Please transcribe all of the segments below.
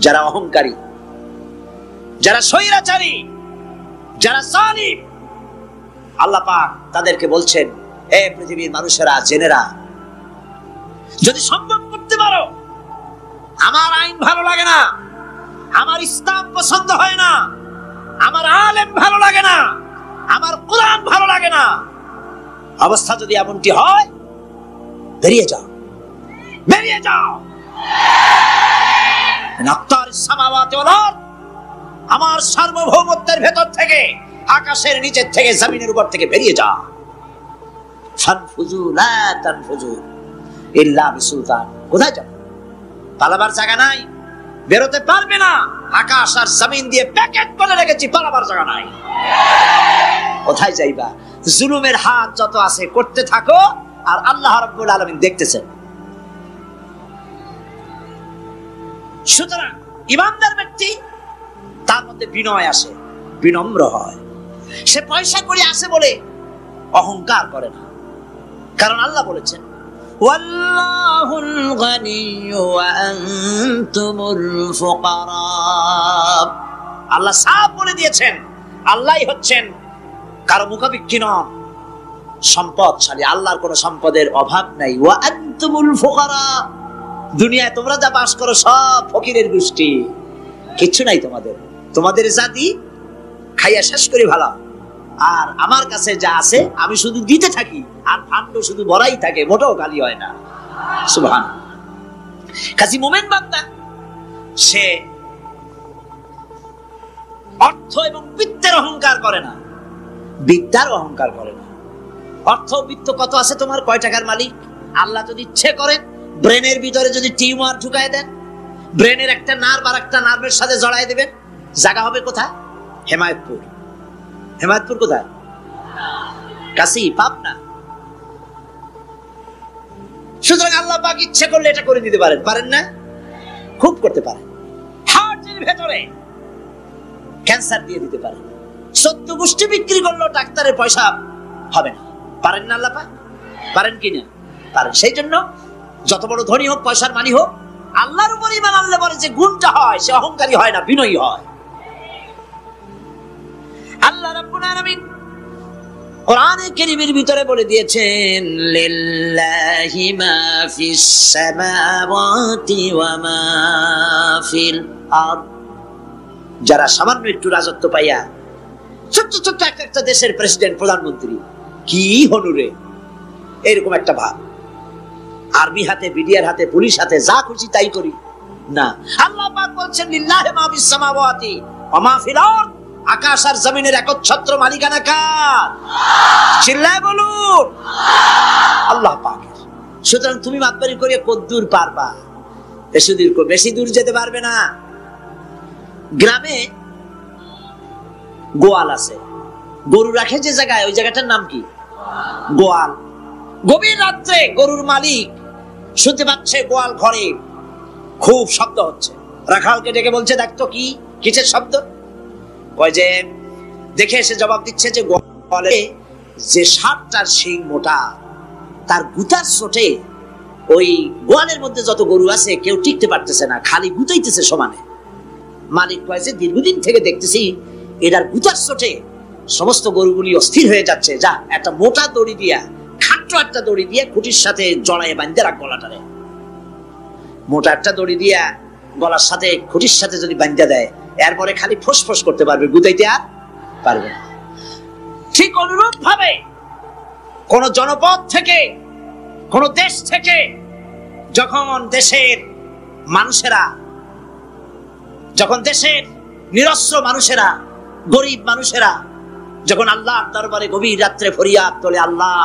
যারা অহংকারী, যারা স্বৈরাচারী, যারা জালিম, আল্লাহ পাক তাদেরকে বলছেন, এ পৃথিবীর মানুষেরা, জেনেরা, যদি সম্ভব করতে পারো, আমার আইন ভালো লাগে না, আমার ইসলাম পছন্দ হয় না, আমার আলেম ভালো লাগে না, আমার কোরআন ভালো লাগে না, অবস্থা যদি এমনটি হয়, বেরিয়ে যাও, বেরিয়ে যাও। আমার সার্বভৌমত্বের ভেতর থেকে, আকাশের নিচের থেকে, জমিনের উপর থেকে বেরিয়ে যা। ফানফুযু লা তানফুযু ইল্লা বিসুলতান। কোথায় যাবে? পালাবার জায়গা নাই, বেরোতে পারবে না। আকাশ আর জমিন দিয়ে প্যাকেট করে রেখেছি, পালাবার জায়গা নাই। কোথায় যাইবা? জুলুমের হাত যত আছে করতে থাকো, আর আল্লাহ রাব্বুল আলামিন দেখতেছেন। সুতরাং ইমানদার ব্যক্তি, তার মধ্যে বিনয় আসে, বিনম্র হয়। সে পয়সা করে আসে বলে অহংকার করে না, কারণ আল্লাহ বলেছেন, ওয়াল্লাহুল গানিয়্যু ওয়া আনতুমুল ফুকারা। আল্লাহ সাফ বলে দিয়েছেন, আল্লাহই হচ্ছেন কারো মুখাপেক্ষী নন, সম্পদশালী। আল্লাহর কোনো সম্পদের অভাব নাই। ওয়া আনতুমুল ফুকারা, দুনিয়ায় তোমরা যা বাস করো সব ফকিরের গোষ্ঠী, কিচ্ছু নাই তোমাদের। তোমাদের জাতি খাইয়া শেষ করে ভালো, আর আমার কাছে যা আছে আমি শুধু দিতে থাকি, আর ভাণ্ড শুধু ভরাই থাকে, মোটেও খালি হয় না। সুবহানাল্লাহ। কাজী মুমিন বান্দা সে অর্থ এবং বিত্তের অহংকার করে না, বিদ্যার অহংকার করে না। অর্থ বিত্ত কত আছে তোমার, কয় টাকার মালিক? আল্লাহ যদি ইচ্ছে করেন, ব্রেনের ভিতরে যদি টিউমার ঢুকায় দেন, ব্রেনের একটা নার্ভ আর একটা নার্ভের সাথে জড়ায় দেবেন, জায়গা হবে কোথায়? হেমায়তপুর। হেমায়তপুর কোথায়? কাশি, পাবনা। সুতরাং আল্লাহ পাক ইচ্ছে করলে এটা করে দিতে পারেন, পারেন না? খুব করতে পারেন। হার্টের ভেতরে ক্যান্সার দিয়ে দিতে পারেন, 14 গোষ্ঠী বিক্রি করলো ডাক্তারের পয়সা হবে না, পারেন না আল্লাহ পাক? পারেন কিনা? পারেন। সেই জন্য যত বড় ধনী হোক, পয়সার মানি হোক, আল্লাহর উপর ঈমান আনলে পরে যে গুণটা হয়, সে অহংকারী হয় না, বিনয়ী হয়। আল্লাহ রাব্বুল আলামিন কোরআনে কারীমের ভিতরে বলে দিয়েছেন, লিল্লাহি মা ফিস সামাওয়াতি ওয়া মা ফিল আরদ। যারা সামান্য একটু রাজত্ব পাইয়া, ছোট্ট ছোট্ট একটা দেশের প্রেসিডেন্ট, প্রধানমন্ত্রী, কি হনুরে, এরকম একটা ভাব। আর্মি হাতে, বিডিআর হাতে, পুলিশ হাতে, যা খুশি তাই করি না। আল্লাহ পাক বলছেন, লিল্লাহি মা ফিস সামাওয়াতি ওয়া মা ফিল আরদ। আকাশ আর জমিনের একচ্ছত্র মালিকানা কার? চিল্লায় বলুন, আল্লাহ পাকের। সুতরাং তুমি মাতবারি করে কদ্দূর পারবা? বেশি দূর যেতে পারবে না। গ্রামে গোয়াল আছে, গরু রাখে যে জায়গায়, ওই জায়গাটার নাম কি? গোয়াল। গভীর রাত্রে গরুর মালিক শুনতে পাচ্ছে গোয়াল ঘরে খুব শব্দ হচ্ছে। রাখালকে ডেকে বলছে, দেখতো কি কিসের শব্দ? কয় যে দেখে এসে জবাব দিচ্ছে যে গোয়ালে যে 7টার শিং মোটা, তার গুতার চোটে ওই গোয়ালের মধ্যে যত গরু আছে কেউ টিকতে পারতেছে না, খালি গুতাইতেছে সমানে। মালিক কয় যে দীর্ঘদিন থেকে দেখতেছি এটার গুতার চোটে সমস্ত গরুগুলি অস্থির হয়ে যাচ্ছে, যা একটা মোটা দড়ি দিয়া, খাট্ট একটা দড়ি দিয়ে খুঁটির সাথে জড়াইয়ে বাঁধতে রাখ গলাটারে। মোটা একটা দড়ি দিয়া গলার সাথে, খুঁটির সাথে যদি বাঁধতে দেয়, এরপরে খালি ফোঁস করতে পারবে, গুতাইতে আর পারবে না। ঠিক অনুরূপ ভাবে কোন জনপদ থেকে, কোন দেশ থেকে যখন দেশের মানুষেরা, যখন দেশের নিরস্ত্র মানুষেরা, গরিব মানুষেরা যখন আল্লাহর দরবারে গভীর রাত্রে ফরিয়াদ তোলে, আল্লাহ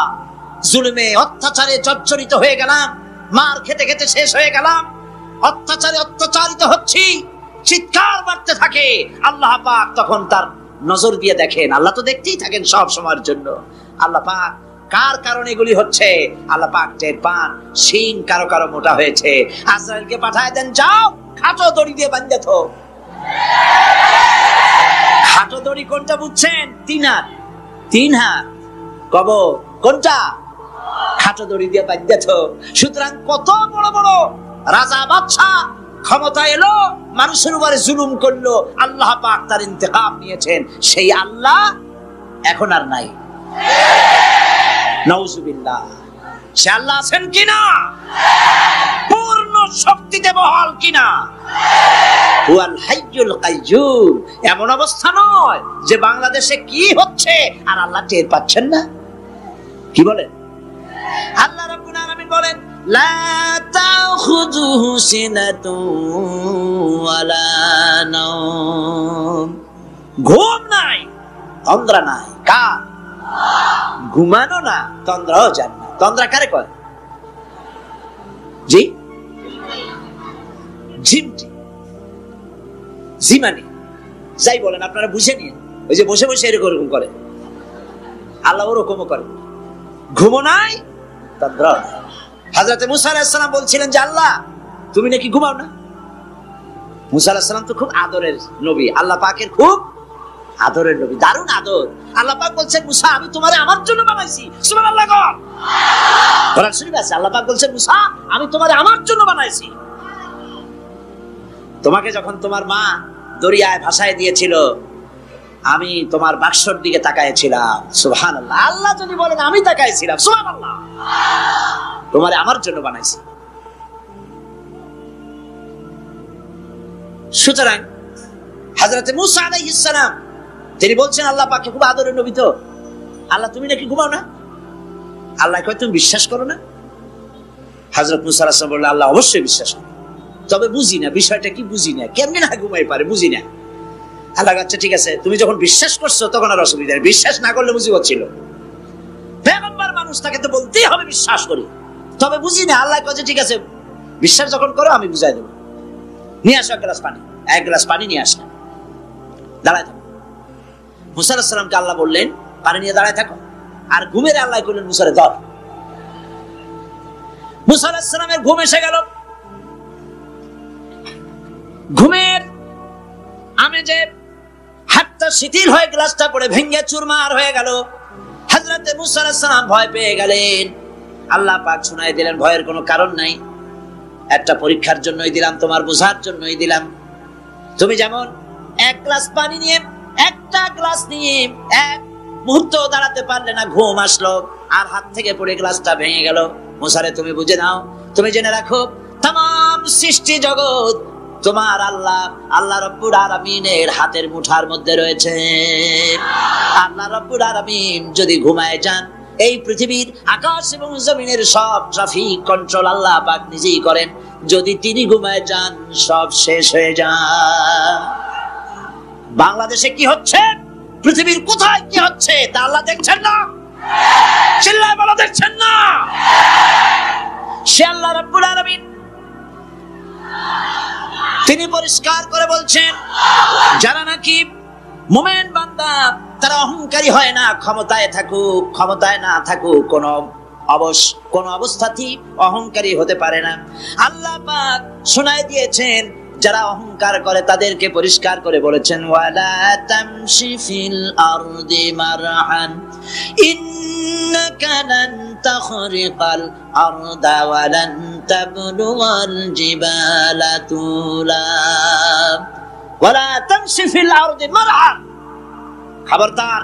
জুলুমে অত্যাচারে জর্জরিত হয়ে গেলাম, মার খেতে খেতে শেষ হয়ে গেলাম, অত্যাচারে অত্যাচারিত হচ্ছি, চিৎকার বাড়তে থাকে, আল্লাহ পাক তখন তার নজর দিয়ে দেখেন। আল্লাহ তো দেখতেই থাকেন সব সময়ের জন্য। আল্লাহ পাক কার কারণে এগুলি হচ্ছে, আল্লাহ পাক টের পান। শিং কারো কারো মোটা হয়েছে, আজরাইলকে পাঠায় দেন, যাও খাটো দড়ি দিয়ে বাঁধতে থো। খাটো দড়ি কোনটা বুঝছেন? 3 হাত। 3 হাত কবর কোনটা? খাটো দড়ি দিয়ে বাঁধতে থো। সুতরাং কত বড় বড় রাজা বাদশা ক্ষমতা এলো, মানুষের উপরে জুলুম করলো, আল্লাহ পাক তার ইন্তেকাম নিয়েছেন, সেই আল্লাহ এখন আর নাই। নাউজুবিল্লাহ। সে আল্লাহ আছেন কিনা? পূর্ণ শক্তিতে বহাল কিনা? হুয়াল হাইয়ুল কাইয়্যুম। এমন অবস্থা নয় যে বাংলাদেশে কি হচ্ছে আর আল্লাহ টের পাচ্ছেন না। কি বলেন? আল্লাহ রাব্বুল আলামিন বলেন, লা তাখুযুহু সিনাতুন ওয়ালা নাওম। ঘুম নাই, তন্দ্রা নাই। কার? ঘুমানো না, তন্দ্রাও জান না। তন্দ্রা কারে কয়? জি, ঝিমটি, ঝিমানি, যাই বলেন আপনারা বুঝে নিন। ওই যে বসে বসে এরকম করে, আল্লাহ ওরকমও করে। ঘুমো নাই, তন্দ্রা নাই। হযরত মুসা আলাইহিস সালাম বলছিলেন যে আল্লাহ তুমি নাকি ঘুমাও না। মুসা আলাইহিস সালাম তো খুব আদরের নবী, আল্লাহ পাকের খুব আদরের নবী, দারুণ আদর। আল্লাহ পাক বলছেন মুসা আমি তোমারে আমার জন্য বানাইছি। সুবহানাল্লাহ। কোরআন শরীফে আছে আল্লাহ পাক বলছেন মুসা আমি তোমারে আমার জন্য বানাইছি। তোমাকে যখন তোমার মা দরিয়ায় ভাসায় দিয়েছিল আমি তোমার বাক্সর দিকে তাকাইছিলাম। সুবহানাল্লাহ। আল্লাহ যদি বলেন আমি তাকাইছিলাম, সুবহানাল্লাহ। তোমারে আমার জন্য বানাইছি। সুতরাং হযরত মুসা আলাইহিস সালাম তিনি বলছেন আল্লাহ পাককে খুব আদরের নবী, তো আল্লাহ তুমি নাকি ঘুমাও না। আল্লাহ কয় তুমি বিশ্বাস করো না? হযরত মুসা আলাইহিস সালাম বললেন আল্লাহ অবশ্যই বিশ্বাস করি, তবে বুঝি না বিষয়টা কি, বুঝি না কেমনে না ঘুমাই পারে, বুঝি না। আল্লাহ আচ্ছা ঠিক আছে, তুমি যখন বিশ্বাস করছো তখন আর অসুবিধা নেই, বিশ্বাস না করলে মুসিবত ছিল। পয়গম্বর মানুষ তাকে তো বলতেই হবে বিশ্বাস করি, তবে বুঝি না। আল্লাহ কয় ঠিক আছে বিশ্বাস যখন করো আমি বুঝাই দেবো। নিয়ে আসো এক গ্লাস পানি। এক গ্লাস পানি নিয়ে আসলাম, দাঁড়ায় থাকো। মুসা আলাইহিস সালামকে আল্লাহ বললেন পানি নিয়ে দাঁড়ায় থাকো, আর ঘুমের আল্লাহ করলেন মুসারে ধর। মুসা আলাইহিস সালামের ঘুম এসে গেল। ঘুমের আমেজে হাতটা শিথিল হয়ে গ্লাসটা পড়ে ভেঙে চুরমার হয়ে গেল। হযরত মুসা আলাইহিস সালাম ভয় পেয়ে গেলেন। আল্লাহ পাক শুনাই দিলেন ভয়ের কোনো কারণ নাই, একটা পরীক্ষার জন্যই দিলাম, তোমার বোঝার জন্যই দিলাম। তুমি যেমন এক গ্লাস পানি নিয়ে, একটা গ্লাস নিয়ে এক মুহূর্ত দাঁড়াতে পারলে না, ঘুম আসলো আর হাত থেকে পড়ে গ্লাসটা ভেঙে গেল। মুসারে তুমি বুঝে নাও, তুমি জেনে রাখো तमाम সৃষ্টি জগৎ তোমার আল্লাহ আল্লাহ রাব্বুল আলামিনের হাতের মুঠার মধ্যে রয়েছে। আল্লাহ রাব্বুল আলামিন যদি ঘুমায় যান, এই পৃথিবীর আকাশ এবং জমিনের সব ট্রাফিক কন্ট্রোল আল্লাহ পাক নিজেই করেন। যদি তিনি ঘুমায় যান সব শেষ হয়ে যায়। বাংলাদেশে কি হচ্ছে, পৃথিবীর কোথায় কি হচ্ছে তা আল্লাহ দেখছেন না? চিল্লায় বলো দেখছেন না? সে আল্লাহ রাব্বুল আলামিন তিনি পরিষ্কার করে বলছেন যারা নাকি মুমিন বান্দা তারা অহংকারী হয় না, ক্ষমতায় থাকুক ক্ষমতায় না থাকুক কোন অবস্থাতেই অহংকারী হতে পারে না। আল্লাহ পাক শোনায় দিয়েছেন যারা অহংকার করে তাদেরকে পরিষ্কার করে বলেছেন ওয়ালা তামশি ফিল আরদি মারহান ইন্নাকা লান তাখরিকাল আরদা ওয়া লান তাবলুগাল জিবালা তুলা ওয়ালা তামশি ফিল আরদি মারহান। খবরদার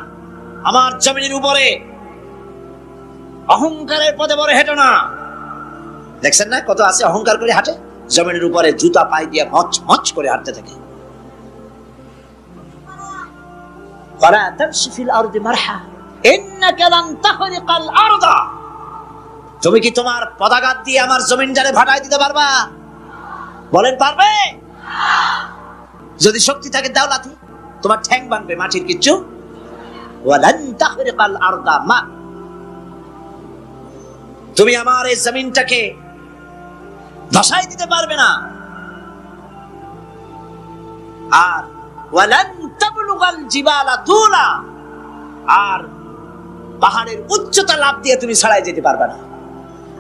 আমার জমিনের উপরে অহংকারের পথে বড় হেঁটো না। দেখছেন না কত আছে অহংকার করে হাঁটে, জমিনের উপরে জুতা পায়ে দিয়ে মচ মচ করে হাঁটতে থাকে। ওয়ালা তামশি ফিল আরদি মারহা ইন্নাকা লান তাখরিকাল আরদা। তুমি কি তোমার পদাঘাত দিয়ে আমার জমিনটারে ভাটায় দিতে পারবা? বলেন পারবে? যদি শক্তি থাকে দাও লাথি, তোমার ঠ্যাং ভাঙবে, মাটির কিচ্ছু। ওয়ালান তাখরিকাল আরদা মা, তুমি আমার এই জমিনটাকে ধসাই দিতে পারবে না। আর ওয়ালান তাবলুগাল জিবালা তুলা, আর পাহাড়ের উচ্চতা লাফ দিয়ে তুমি ছাড়াই যেতে পারবে না।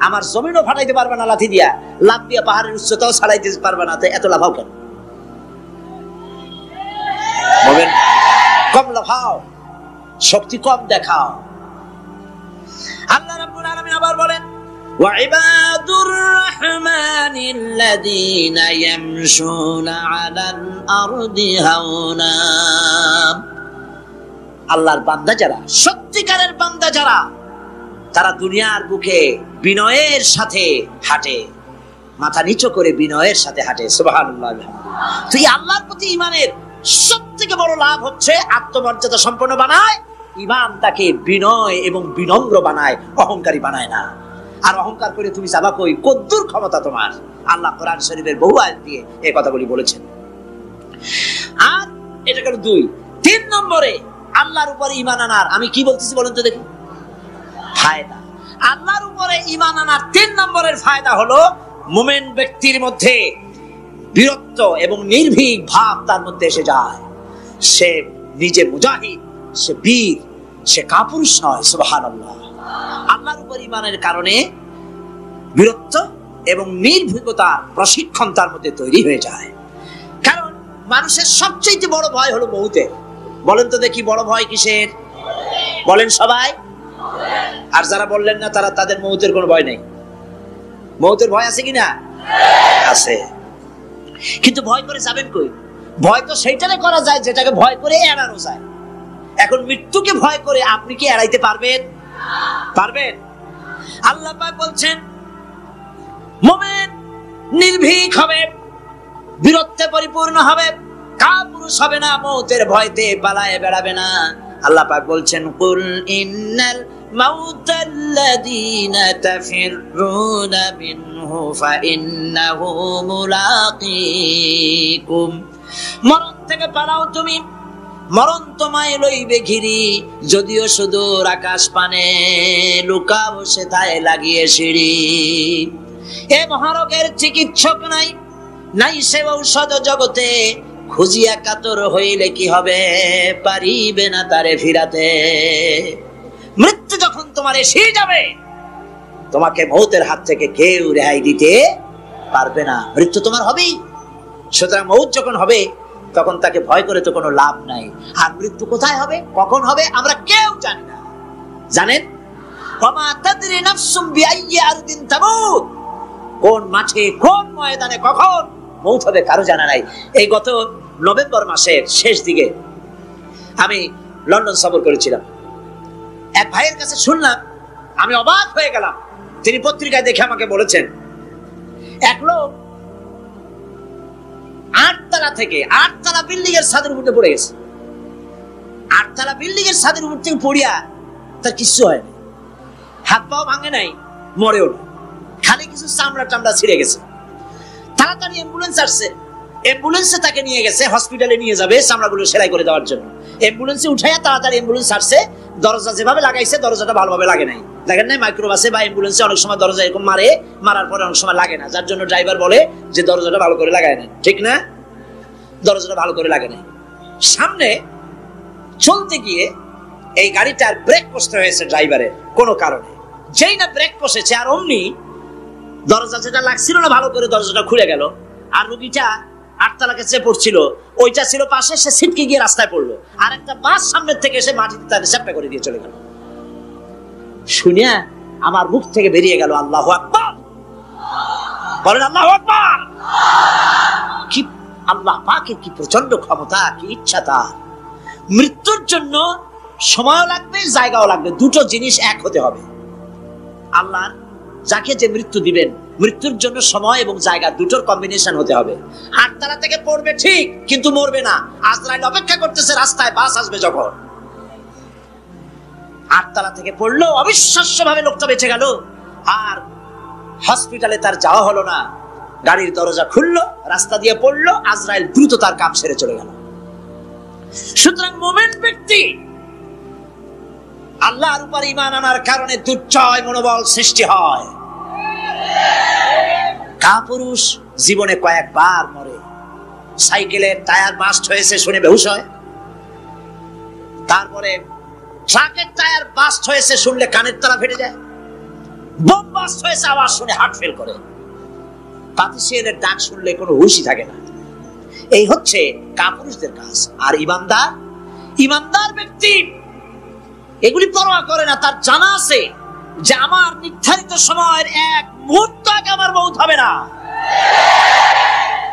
আমার জমিনও ফাটাইতে পারবে না লাথি দিয়া, লাফ দিয়ে পাহাড়ের উচ্চতাও ছাড়াই দিতে পারবে না। তো এত লাফাও কেন? বলেন কম লাফাও, শক্তি কম দেখাও। আল্লাহ রাব্বুল আলামিন আবার বলেন وعباد الرحمن الذين يمشون على الأرض هونا। আল্লাহর বান্দা যারা, সত্যিকারের বান্দা যারা, তারা দুনিয়ার বুকে বিনয়ের সাথে হাঁটে, মাথা নিচু করে বিনয়ের সাথে হাঁটে। সুবহানাল্লাহ। তো এই আল্লাহর প্রতি ঈমানের সবথেকে বড় লাভ হচ্ছে আত্মমর্যাদা সম্পন্ন বানায়। ঈমান তাকে বিনয় এবং বিনম্র বানায়, অহংকারী বানায় না। আর অহংকার করে তুমি যাবা কই? কদ্দুর ক্ষমতা তোমার? আল্লাহ কোরআন শরীফের বহু আয়াত দিয়ে এই কথাগুলি বলেছেন। আর এটা গেল 2। 3 নম্বরে আল্লাহর উপরে ঈমান আনার, আমি কি বলতেছি বলেন তো দেখি, ফায়দা। আল্লাহর উপরে ঈমান আনার 3 নম্বরের ফায়দা হলো মুমিন ব্যক্তির মধ্যে বীরত্ব এবং নির্ভীক ভাব তার মধ্যে এসে যায়। সে নিজে মুজাহিদ, সে বীর, সে কাপুরুষ নয়। সুবহানাল্লাহ। আল্লাহর উপর ঈমানের কারণে বীরত্ব এবং নির্ভীকতার প্রশিক্ষণ তার মধ্যে তৈরি হয়ে যায়। কারণ মানুষের সবচেয়ে বড় ভয় হলো মউতের। বলেন তো দেখি, বড় ভয় কিসের? বলেন সবাই। আর যারা বললেন না তারা, তাদের মউতের কোনো ভয় নেই। মউতের ভয় আছে কিনা? আছে। কিন্তু ভয় করে যাবেন কই? ভয় তো সেইটারে করা যায় যেটাকে ভয় করে এড়ানো যায়। এখন মৃত্যুকে ভয় করে আপনি কি এড়াইতে পারবেন? পারবেন? আল্লাহ পাক বলছেন মুমিন নির্ভীক হবে, বীরত্বে পরিপূর্ণ হবে, কাপুরুষ হবে না, মউতের ভয়তে পালায়ে বেড়াবে না। আল্লাহ পাক বলছেন কুল ইন্নাল মাউতাল্লাযীনা তাফিরুনা মিনহু ফাইন্নাহু মুলাকীকুম। মরণ থেকে পালাও তুমি, মরণ তোমায় লইবে ঘিরি, যদিও সুদূর আকাশ পানে, লুকাবো সেথায় লাগিয়ে সিঁড়ি। এ মহারোগের চিকিৎসক নাই, নাই সে ঔষধ জগতে, খুঁজিয়া কাতর হইলে কি হবে, পারিবে না তারে ফিরাতে। মৃত্যু যখন তোমার এসে যাবে, তোমাকে মউতের হাত থেকে কেউ রেহাই দিতে পারবে না। মৃত্যু তোমার হবেই। সুতরাং মউত যখন হবে তখন তাকে ভয় করে তো কোনো লাভ নাই। আর মৃত্যু কোথায় হবে, কখন হবে, আমরা কেউ জানি না। জানেন? ওমা তাদরি নাফসুম বিআইয়ি আরদিন তামুত। কোন মাঠে, কোন ময়দানে, কখন মউত হবে কারো জানা নাই। এই গত নভেম্বর মাসের শেষ দিকে আমি লন্ডন সফর করেছিলাম। এক ভাইয়ের কাছে শুনলাম, আমি অবাক হয়ে গেলাম। তিনি পত্রিকায় দেখে আমাকে বলেছেন, এক লোক 8 তলা থেকে, 8 তলা বিল্ডিং এর ছাদের উপরে পড়ে গেছে। 8 তলা বিল্ডিং এর ছাদের উপর থেকে পড়িয়া তার কিছু হয়নি, হাত পাও ভাঙে নাই, মরেও না, খালি কিছু চামড়া টামড়া ছিঁড়ে গেছে। তাড়াতাড়ি অ্যাম্বুলেন্স আসছে, অ্যাম্বুলেন্সে তাকে নিয়ে গেছে, হসপিটালে নিয়ে যাবে চামড়াগুলো সেলাই করে দেওয়ার জন্য। অ্যাম্বুলেন্সে উঠাইয়া তাড়াতাড়ি অ্যাম্বুলেন্স আসছে। দরজা যেভাবে লাগাইছে দরজাটা ভালোভাবে লাগে নাই। দেখেন নাই মাইক্রোবাসে বা অ্যাম্বুলেন্সে অনেক সময় দরজা এরকম মারে, মারার পরে অনেক সময় লাগে না, যার জন্য ড্রাইভার বলে যে দরজাটা ভালো করে লাগায় নাই, ঠিক না? দরজাটা ভালো করে লাগে নাই। সামনে চলতে গিয়ে এই গাড়িটার ব্রেক কষতে হয়েছে ড্রাইভারের কোনো কারণে। যেই না ব্রেক কষেছে আর অমনি দরজা যেটা লাগছিল না ভালো করে, দরজাটা খুলে গেল। আর রুগীটা 8 তলা কাছে পড়ছিল, ওইটা ছিল পাশে, সে ছিটকে গিয়ে রাস্তায় পড়লো। আর একটা বাস সামনের থেকে এসে মাটিতে তাদের চাপটা করে দিয়ে চলে গেল। শুনিয়া আমার মুখ থেকে বেরিয়ে গেল আল্লাহু আকবার। বলেন আল্লাহু আকবার। কি আল্লাহ পাকের কি প্রচন্ড ক্ষমতা, কি ইচ্ছা তার। মৃত্যুর জন্য সময়ও লাগবে, জায়গাও লাগবে, দুটো জিনিস এক হতে হবে। আল্লাহর যাকে যে মৃত্যু দিবেন, মৃত্যুর জন্য সময় এবং জায়গা দুটোর কম্বিনেশন হতে হবে। 8 তলা থেকে পড়বে ঠিক, কিন্তু মরবে না। আজরাইল অপেক্ষা করতেছে রাস্তায়, বাস আসবে যখন। 8 তলা থেকে পড়লো, অবিশ্বাস্য ভাবে লোকটা বেঁচে গেল। আর হসপিটালে তার যাওয়া হলো না, গাড়ির দরজা খুললো, রাস্তা দিয়ে পড়লো, আজরাইল দ্রুত তার কাম সেরে চলে গেল। সুতরাং মুমিন ব্যক্তি আল্লাহর উপর ঈমান আনার কারণে দুর্জয় মনোবল সৃষ্টি হয়। কাপুরুষ জীবনে কয়েকবার মরে। সাইকেলের টায়ার বাস্ট হয়েছে শুনে বেহুশ হয়। তারপরে ট্রাকের টায়ার বাস্ট হয়েছে শুনলে কানের তলা ফেটে যায়। বোম বাস্ট হয়েছে আওয়াজ শুনে হার্ট ফেল করে। পাতিসিয়ানের ডাক শুনলে কোনো হুঁশই থাকে না। এই হচ্ছে কাপুরুষদের কাজ। আর ইমানদার ব্যক্তি এগুলি পরোয়া করে না। তার জানা আছে যে আমার নির্ধারিত সময়ের এক মুহূর্ত আগে আমার মৌত হবে না।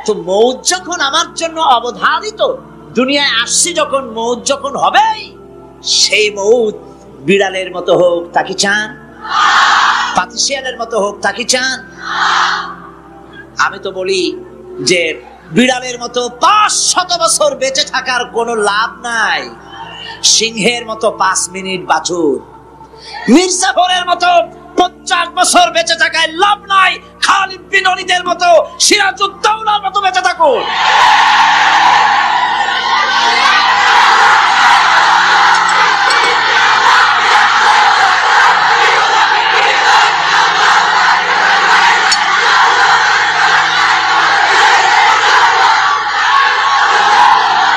তো মৌত যখন আমার জন্য অবধারিত, দুনিয়ায় আসছি যখন, মৌত যখন হবে, সেই মৌত বিড়ালের মতো হোক তা কি চান? পাতিশিয়ালের মতো হোক তা কি চান? আমি তো বলি যে বিড়ালের মতো 500 বছর বেঁচে থাকার কোনো লাভ নাই। সিংহের মতো 5 মিনিট বাঁচুন। মির্জাফরের মতো 50 বছর বেঁচে থাকায় লাভ নাই। খালিদ বিন ওয়ালিদের মতো, সিরাজউদ্দৌলার মতো বেঁচে থাকুন।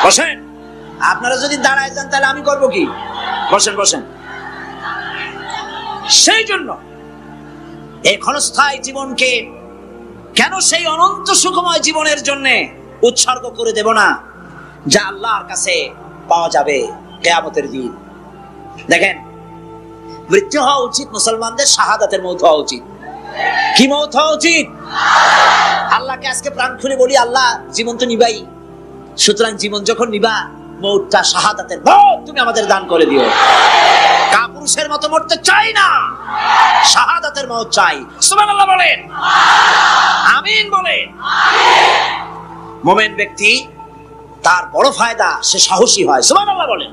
বসেন, আপনারা যদি দাঁড়ায় যান তাহলে আমি করব কি? বসেন বসেন। সেই জন্য এই ক্ষণস্থায়ী জীবনকে কেন সেই অনন্ত সুখময় জীবনের জন্য উৎসর্গ করে দেব না, যা আল্লাহর কাছে পাওয়া যাবে কিয়ামতের দিন। দেখেন, মৃত্যু হওয়া উচিত মুসলমানদের শাহাদাতের মৌত হওয়া উচিত। কি মৌত হওয়া উচিত? আল্লাহকে আজকে প্রাণ খুলে বলি, আল্লাহ জীবন তো নিবাই, সুতরাং জীবন যখন নিবা, মৌতটা শাহাদাতের মৌত তুমি আমাদের দান করে দিও। কাপুরুষের মতো মরতে চাই না, শাহাদাতের মৌত চাই। সুবহানাল্লাহ বলেন, আমিন বলেন। মুমিন ব্যক্তি তার বড় ফায়দা, সে সাহসী হয়। সুবহানাল্লাহ বলেন।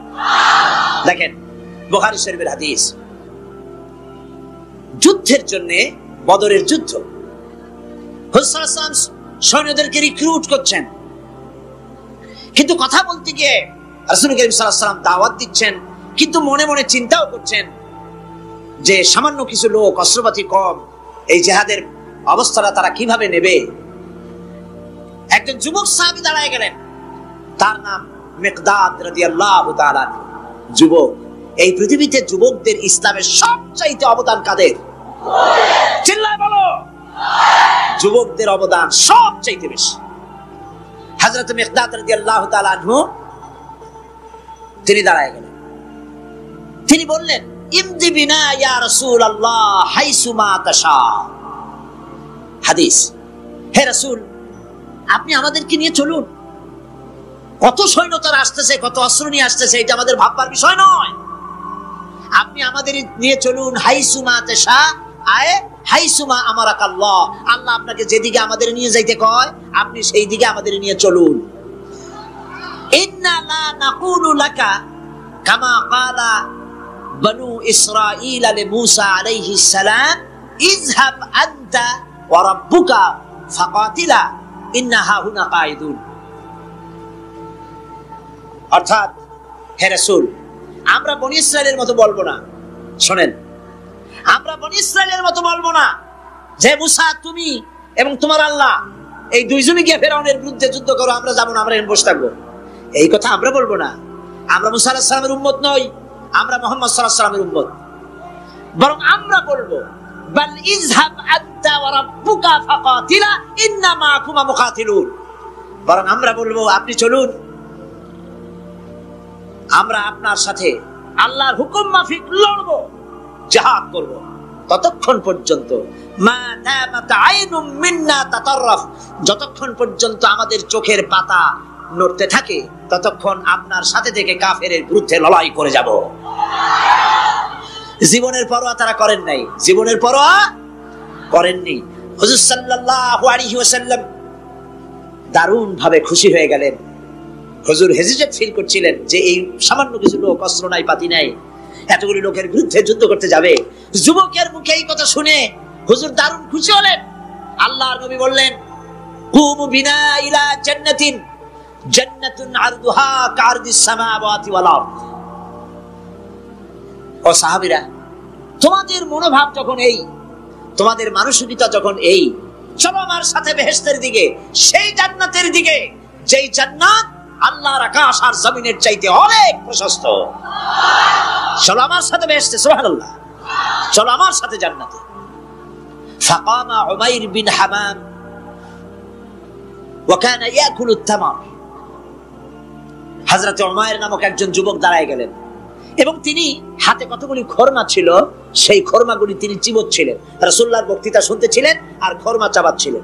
দেখেন, বুখারী শরীফের হাদিস, যুদ্ধের জন্য, বদরের যুদ্ধ, হুজুর সাল্লাল্লাহু আলাইহি ওয়াসাল্লাম সৈন্যদেরকে রিক্রুট করছেন, কিন্তু কথা বলতে গিয়ে রাসূল করিম সাল্লাল্লাহু আলাইহি ওয়াসাল্লাম দাওয়াত দিচ্ছেন, কিন্তু মনে মনে চিন্তাও করছেন যে সামান্য কিছু লোক, অস্ত্রপাতি কম, এই জিহাদের অবস্থাটা তারা কিভাবে নেবে। একজন যুবক সাহাবী দাঁড়ায় গেলেন, তার নাম মিকদাদ রাদিয়াল্লাহু তাআলা। যুবক, এই পৃথিবীতে যুবকদের ইসলামের সবচাইতে অবদান কাদের? চিল্লায় বলো। যুবকদের অবদান সবচাইতে বেশি। হযরত মিকদাদ রাদিয়াল্লাহু তাআলা আনহু তিনি দাঁড়ায় গেলেন, তিনি বললেন, ইমদি বিনা ইয়া রাসূলুল্লাহ হাইসুমা তাশা। হাদিস, হে রাসূল, আপনি আমাদেরকে নিয়ে চলুন। কত সৈন্য তারা আসতেছে, কত অস্ত্র নিয়ে আসতেছে, এটা আমাদের ভাববার বিষয় নয়। আপনি আমাদের নিয়ে চলুন, হাইসুমা তাশা আয়ে হাইসুমা আমারাকাল্লাহ। আল্লাহ আপনাকে যেদিকে আমাদের নিয়ে যাইতে কয়, আপনি সেই দিকে আমাদের নিয়ে চলুন। ইন্না লা নাকুলু লাকা কামা ক্বালা বনু ইসরাঈল লিমূসা আলাইহিস সালাম, ইযহাব আনতা ওয়া রাব্বুকা ফাকাতিলা ইন্না হাহুনা কাঈদুন। অর্থাৎ, হে রাসূল, আমরা বনি ইসরাইলের মতো বলবো না। শুনেন, আমরা বনি ইসরাইলের মতো বলবো না যে মুসা তুমি এবং তোমার আল্লাহ এই দুইজনই গিয়ে ফেরাউনের বিরুদ্ধে যুদ্ধ করো, আমরা যাবো না, আমরা এখানে বসে থাকবো। এই কথা আমরা বলবো না। আমরা মুসা আলাইহিস সালামের উম্মত নই, আমরা মুহাম্মদ সাল্লাল্লাহু আলাইহি ওয়াসাল্লামের উম্মত। বরং আমরা বলবো, বাল ইযহাব আনতা ওয়া রাব্বুকা ফাকাতিলা ইন্না মাআকুমা মুকাতিলুন। বরং আমরা বলবো, আপনি চলুন, আমরা আপনার সাথে আল্লাহর হুকুম মাফিক লড়বো, জিহাদ করব। ততক্ষণ পর্যন্ত মা দামাত আইনুম মিন্না তাতাররাফ, যতক্ষণ পর্যন্ত আমাদের চোখের পাতা নড়তে থাকে, ততক্ষণ আপনার সাথে থেকে কাফেরের বিরুদ্ধে লড়াই করে যাব। জীবনের পরোয়া তারা করেন নাই, জীবনের পরোয়া করেননি। হুজুর সাল্লাল্লাহু আলাইহি ওয়াসাল্লাম দারুণ ভাবে খুশি হয়ে গেলেন। হুজুর হেজিটেট ফিল করছিলেন যে এই সামান্য কিছু লোক, অস্ত্র নাই, পাতি নাই, এতগুলি লোকের বিরুদ্ধে যুদ্ধ করতে যাবে। যুবকের মুখে এই কথা শুনে হুজুর দারুণ খুশি হলেন। আল্লাহর নবী বললেন, কুমু বিনা ইলা জান্নাতিন জান্নাতুন আরদুহা কারদিস সামাওয়াতি ওয়াল আরদ। ও সাহাবীরা, তোমাদের মনোভাব যখন এই, তোমাদের মানসিকতা যখন এই, চলো আমার সাথে বেহেশতের দিকে, সেই জান্নাতের দিকে যেই জান্নাত আল্লাহর আকাশ আর জমিনের চাইতে অনেক প্রশস্ত। চলো আমার সাথে বেহেশতে, সুবহানাল্লাহ, চলো আমার সাথে জান্নাতে। ফাকামা উমাইর বিন হামাম ওয়া কানা ইয়াকুলু তামার। হযরত উমাইর নামক একজন যুবক দাঁড়ায় গেলেন। এবং তিনি হাতে কতগুলি খরমা ছিল, সেই খরমাগুলি তিনি চিবোচ্ছিলেন, রাসূলুল্লাহর বক্তৃতা শুনতেছিলেন আর খরমা চাবাচ্ছিলেন।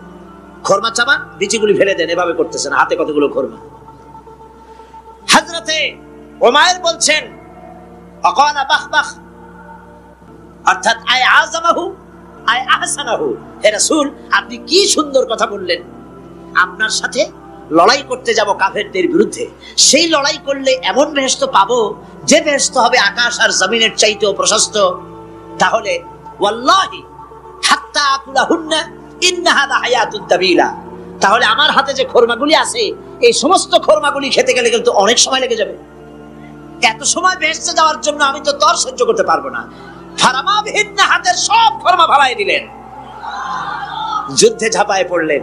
খরমা চাবান, বিচিগুলি ফেলে দেন, এভাবে করতেছেন, হাতে কতগুলো খরমা। হযরতে উমাইর বলছেন আকানা বাখবাখ, অর্থাৎ আই আযামাহু আই আহসানাহু, হে রাসূল আপনি কি সুন্দর কথা বললেন। আপনার সাথে লড়াই করতে যাব কাফেরদের বিরুদ্ধে, সেই লড়াই করলে এমন বেহেশত পাবো যে বেহেশত হবে আকাশ আর জমিনের চাইতেও প্রশস্ত। তাহলে ওয়াল্লাহি হাত্তা আকুলাহুন্না ইন্নাহা লাহায়াতুদ দাবিলা, তাহলে আমার হাতে যে খরমাগুলি আছে এই সমস্ত খরমাগুলি খেতে গেলে কিন্তু অনেক সময় লেগে যাবে। এত সময় বেহেশতে যাওয়ার জন্য আমি তো তর সহ্য করতে পারবো না। ফারামা বিহিন্না, হাতের সব খরমা ফালাই দিলেন, যুদ্ধে ঝাঁপায় পড়লেন।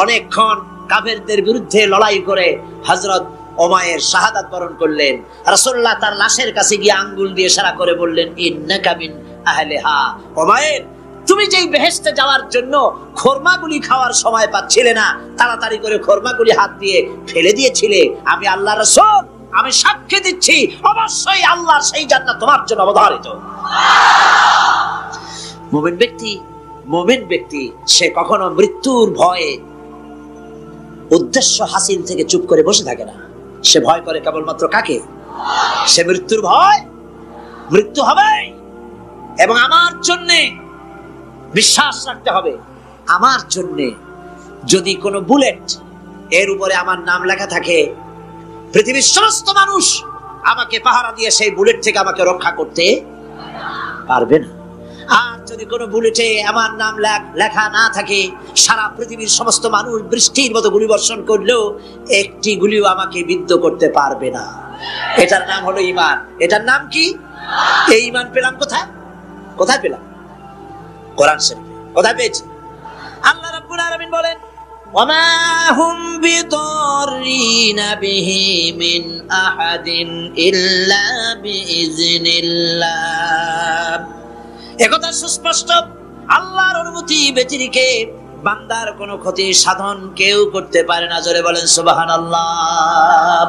অনেকক্ষণ কাফেরদের বিরুদ্ধে লড়াই করে হযরত উমাইর শাহাদাত বরণ করলেন। রাসূলুল্লাহ তার লাশের কাছে গিয়ে আঙ্গুল দিয়ে ইশারা করে বললেন ইন্নাকা মিন আহলিহা, উমাইর তুমি যেই বেহেশতে যাওয়ার জন্য খরমাগুলি খাওয়ার সময় পাচ্ছিলে না, তাড়াতাড়ি করে খরমাগুলি হাত দিয়ে ফেলে দিয়েছিলে, আমি আল্লাহর রাসূল আমি সাক্ষী দিচ্ছি অবশ্যই আল্লাহর সেই জান্নাত তোমার জন্য অবধারিত। মুমিন ব্যক্তি সে কখনো মৃত্যুর ভয়ে উদ্দেশ্য হাসিল থেকে চুপ করে বসে থাকে না, সে ভয় করে কেবলমাত্র কাকে? সে মৃত্যুর ভয়, মৃত্যু হবে এবং আমার জন্য বিশ্বাস রাখতে হবে। আমার জন্য যদি কোনো বুলেট এর উপরে আমার নাম লেখা থাকে, পৃথিবীর সমস্ত মানুষ আমাকে পাহারা দিয়ে সেই বুলেট থেকে আমাকে রক্ষা করতে পারবে না। আর যদি কোনো বুলেটে আমার নাম লেখা না থাকে, সারা পৃথিবীর সমস্ত মানুষ বৃষ্টির মতো গুলি বর্ষণ করলেও একটি গুলিও আমাকে বিদ্ধ করতে পারবে না। এটার নাম হলো ঈমান। এটার নাম কি? এই ঈমান পেলাম কোথায়? কোথায় পেলাম? কোরআন শরীফে। কোথায় পেয়েছি? আল্লাহ রাব্বুল আলামিন বলেন ওয়ামা হুম বিদাররিনা বিহি মিন আহাদিন ইল্লা বিইজনিল্লাহ। একথা সুস্পষ্ট, আল্লাহর অনুমতি ব্যতিরেকে বান্দার কোনো ক্ষতি সাধন কেউ করতে পারে না। জোরে বলেন সুবহানাল্লাহ।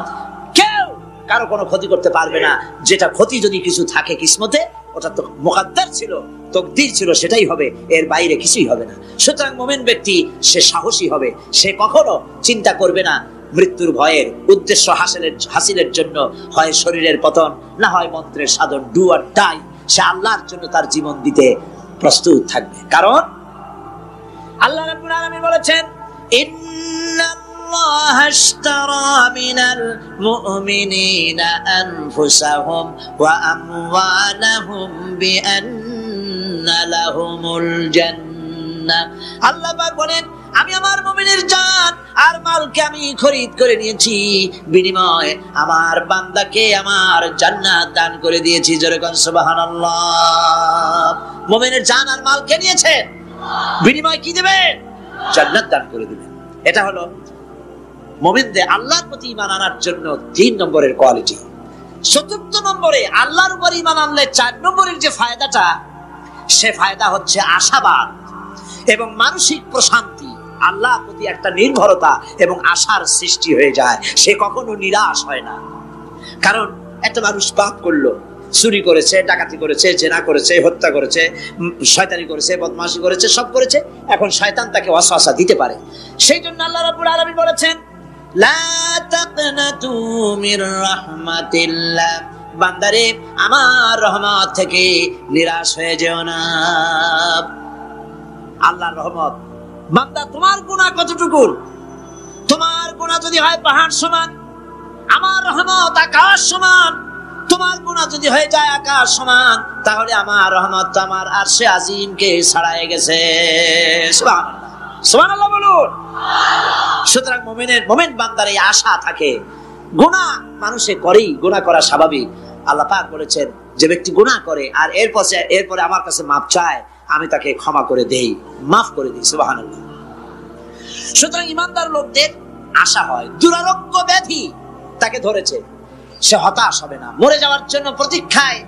কেউ কারো কোনো ক্ষতি করতে পারবে না। যেটা ক্ষতি যদি কিছু থাকে কিসমতে, ওটা তো মুকদ্দার ছিল, তকদির ছিল, সেটাই হবে, এর বাইরে কিছুই হবে না। সুতরাং মুমিন ব্যক্তি সে সাহসী হবে, সে কখনো চিন্তা করবে না মৃত্যুর ভয়ের। উদ্দেশ্য হাসিলের জন্য হয় শরীরের পতন, না হয় মন্ত্রের সাধন, ডু অর ডাই, সে আল্লাহর জন্য তার জীবন দিতে প্রস্তুত থাকবে। কারণ আল্লাহ রাব্বুল আলামিন বলেছেন ইন্নাল্লাহা আশতারা মিনাল মুমিনিনা আনফুসাহুম ওয়া আমওয়ালাহুম বিআন্না লাহুমুল জান্নাহ। আল্লাহ পাক বলেন আমি আমার মুমিনের জান আর মালকে আমি খরিদ করে নিয়েছি, বিনিময়ে আমার বান্দাকে আমার জান্নাত দান করে দিয়েছি। জোরে কোন সুবহানাল্লাহ। মুমিনের জান আর মালকে নিয়েছেন, বিনিময়ে কি দিবেন? জান্নাত দান করে দিবেন। এটা হলো মুমিনদের আল্লাহর প্রতি ঈমান আনার জন্য 3 নম্বরের কোয়ালিটি। 4 নম্বরে আল্লাহর উপর ঈমান আনলে 4 নম্বরের যে ফায়দাটা, সে ফায়দা হচ্ছে আশাবাদ এবং মানসিক প্রশান্তি। আল্লাহর প্রতি একটা নির্ভরতা এবং আশার সৃষ্টি হয়ে যায়, সে কখনো নিরাশ হয় না। কারণ একটা মানুষ পাপ করলো, চুরি করেছে, ডাকাতি করেছে, জেনা করেছে, হত্যা করেছে, শয়তানি করেছে, বদমাশি করেছে, সব করেছে, এখন শয়তান তাকে ওয়াসওয়াসা দিতে পারে। সেই জন্য আল্লাহ রাব্বুল আলামিন বলেছেন লা তাকনাতু মির রাহমাতিল্লাহ, বান্দারে আমার রহমত থেকে নিরাশ হয়ে যেও না। আল্লাহর রহমত, বান্দা তোমার গুনাহ কতটুকু? তোমার গুনাহ যদি হয় পাহাড় সমান, আমার রহমত আকাশ সমান। তোমার গুনাহ যদি হয়ে যায় আকাশ সমান, তাহলে আমার রহমত আমার আরশে আজিমকে ছাড়াই গেছে। সুবহানাল্লাহ, সুবহানাল্লাহ বলুন। সুতরাং মুমিন বান্দার এই আশা থাকে। গুনাহ মানুষে করেই, গুনাহ করা স্বাভাবিক। আল্লাহ পাক বলেছেন যে ব্যক্তি গুনাহ করে আর এরপরে আমার কাছে মাপ চায়, আমি তাকে ক্ষমা করে দেই, মাফ করে দিই। সুবহানাল্লাহ। সুতরাং ইমানদার লোকদের আশা হয়, দুরারোগ্য ব্যাধি তাকে ধরেছে, সে হতাশ হবে না, মরে যাওয়ার জন্য প্রতীক্ষায়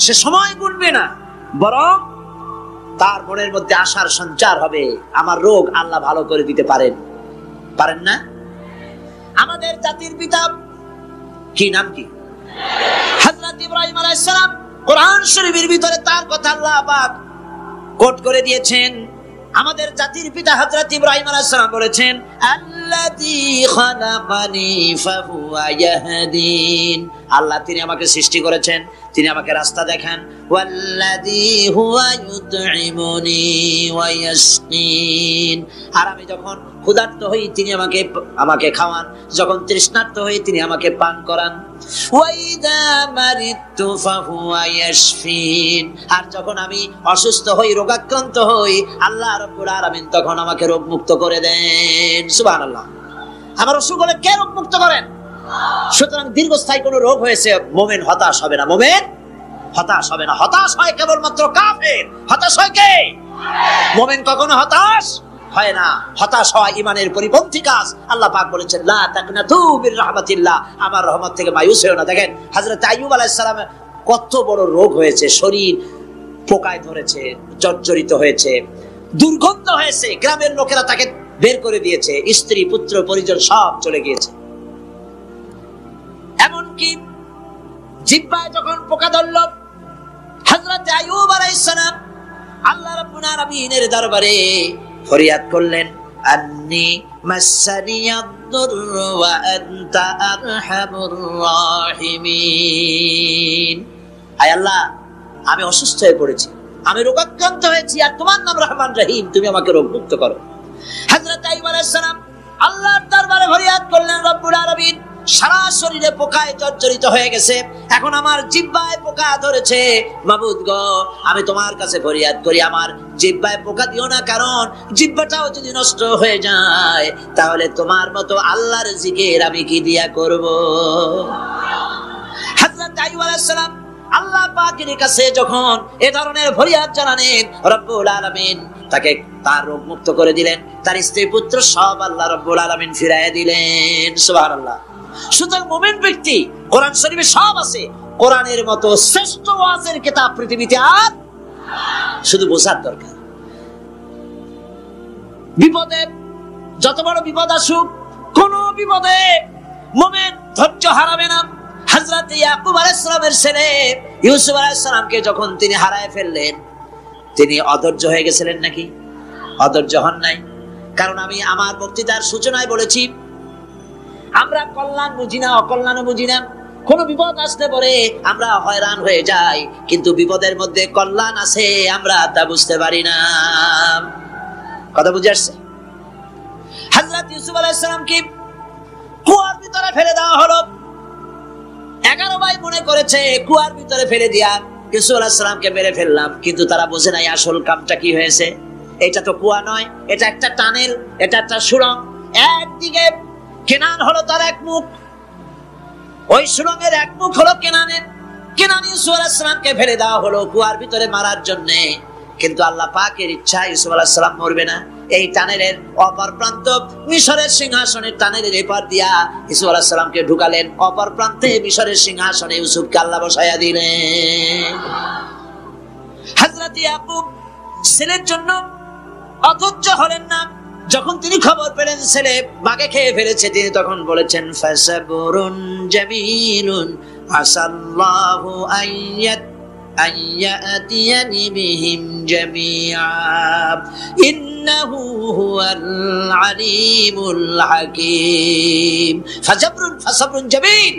সে সময় গুনবে না, বরং তার মনের মধ্যে আশার সঞ্চার হবে, আমার রোগ আল্লাহ ভালো করে দিতে পারেন না? আমাদের জাতির পিতা কি নাম কি? হযরত ইব্রাহিম আলাইহিস সালাম কোরআন শরীফের ভিতরে তার কথা আল্লাহ পাক কোট করে দিয়েছেন। আমাদের জাতির পিতা হযরত ইব্রাহিম আলাইহিস সালাম বলেছেন, আল্লাযী খালাকানি ফাহুয়া ইয়াহদিন। আল্লাহ তিনি আমাকে সৃষ্টি করেছেন, তিনি আমাকে রাস্তা দেখান। ওয়াল্লাযী হুয়া ইউতঈমুনি ওয়া ইয়াসকিন। আর আমি যখন ক্ষুধার্ত হই তিনি আমাকে খাওয়ান, যখন তৃষ্ণার্ত হই তিনি আমাকে পান করান। ওয়া ইযা মারিতু ফাহুয়া ইয়াশফিন। আর যখন আমি অসুস্থ হই, রোগাক্রান্ত হই, আল্লাহ রাব্বুল আলামিন তখন আমাকে রোগ মুক্ত করে দেন। সুবহানাল্লাহ। আমার অসুখ হলে কে রোগ মুক্ত করেন? সুতরাং দীর্ঘস্থায়ী কোন রোগ হয়েছে, মুমিন হতাশ হবে না, মুমিন হতাশ হবে না। হতাশ হয় কেবলমাত্র কাফের। হতাশ হয় কে? মুমিন কখনো হতাশ হয় না। হতাশ হওয়া ঈমানের পরিপন্থী কাজ। আল্লাহ পাক বলেছেন, লা তাকনাতু মির রাহমাতিল্লাহ, আমার রহমত থেকে মায়ুস হয়ো না। দেখেন হযরত আইয়ুব আলাইহিস সালামের কত বড় রোগ হয়েছে, শরীর পোকায় ধরেছে, জর্জরিত হয়েছে, দুর্গন্ধ হয়েছে, গ্রামের লোকেরা তাকে বের করে দিয়েছে, স্ত্রী পুত্র পরিজন সব চলে গিয়েছে। এমনকি জিহ্বায় যখন পোকা ধরল, হযরত আইয়ুব আলাইহিস সালাম আল্লাহ রাব্বুল আলামিনের দরবারে ফরিয়াদ করলেন, আন্নী মাসসানিয়াদ-দুররু ওয়া আনতা আরহামুর রাহিমিন। আয় আল্লাহ, আমি অসুস্থ হয়ে পড়েছি, আমি রোগাক্রান্ত হয়েছি, আর তোমার নাম রহমান রহিম, তুমি আমাকে রোগ মুক্ত করো। হযরত আইয়ুব আলাইহিস সালাম আল্লাহর দরবারে ফরিয়াদ করলেন, রব্বুল আলামিন সারা শরীরে পোকায় জর্জরিত হয়ে গেছে, এখন আমার জিহ্বায় পোকা ধরেছে, মাবুদ গো আমি তোমার কাছে ফরিয়াদ করি, আমার জিহ্বায় পোকা দিও না, কারণ জিহ্বাটাও যদি নষ্ট হয়ে যায় তাহলে তোমার মতো আল্লাহর জিকির আমি কি দিয়া করব। হযরত আইয়ুব আলাইহিস সালাম আল্লাহ পাকের কাছে যখন এ ধরনের ফরিয়াদ জানালেন, রব্বুল আলামিন তাকে তার রোগ মুক্ত করে দিলেন, তার স্ত্রী পুত্র সব আল্লাহ রব্বুল আলামিন ফিরাইয়া দিলেন। সুবহানাল্লাহ। সুতরাং মুমিন ব্যক্তি, কোরআন শরীফে সব আছে, কোরআনের মতো শ্রেষ্ঠ ওয়াজের কিতাব পৃথিবীতে আর শুধু বোঝার দরকার। বিপদে যত বড় বিপদ আসুক, কোন বিপদে মুমিন ধৈর্য হারাবে না। হযরত ইয়াকুব আলাইহিস সালামের ছেলে ইউসুফ আলাইহিস সালামকে যখন তিনি হারায় ফেললেন, তিনি অধৈর্য হয়ে গেছিলেন নাকি? অধৈর্য হন নাই। কারণ আমি আমার বক্তৃতার সূচনায় বলেছি, আমরা কল্যাণ বুঝি না, অকল্যাণও বুঝি না। কোন বিপদ আসতে পরে আমরা হয়রান হয়ে যাই, কিন্তু বিপদের মধ্যে কল্যাণ আছে আমরা তা বুঝতে পারি না। কথা বুঝে আসছে? হযরত ইউসুফ আলাইহিস সালামকে কুয়ার ভিতরে ফেলে দেওয়া হলো। 11 ভাই মনে করেছে কুয়ার ভিতরে ফেলে দিয়া ইউসুফ আলাইহিস সালামকে মেরে ফেললাম, কিন্তু তারা বোঝে নাই আসল কামটা কি হয়েছে। এটা তো কুয়া নয়, এটা একটা টানেল, এটা একটা সুড়ঙ্গ। একদিকে কেনান হলো তার এক মুখ, ওই সুড়ঙ্গের এক মুখ হলো কেনানের। কেনান ইউসুফ আলাইহিস সালামকে ফেলে দেওয়া হলো কুয়ার ভিতরে মারার জন্য, কিন্তু আল্লাহ পাকের ইচ্ছা ইউসুফ আলাইহিস সালাম মরবে না। এই টানেলের অপর প্রান্ত মিশরের সিংহাসনের টানেলের এপার দিয়া ইউসুফ আলাইহিস সালামকে ঢুকালেন, অপর প্রান্তে মিশরের সিংহাসনে ইউসুফকে আল্লাহ বসায়া দিলেন। হযরত ইয়াকুব ছেলের জন্য অধৈর্য হলেন না। যখন তিনি খবর পেলেন ছেলে বাঘে খেয়ে ফেলেছে, তিনি তখন বলেছেন, ফাসাবুরুন জামিলুন আসাল্লাহু আইয়াতিয়ানি বিহিম জামিআ ইন্নাহু হুয়াল আলিমুল হাকীম। ফাসাবরুন জামিল,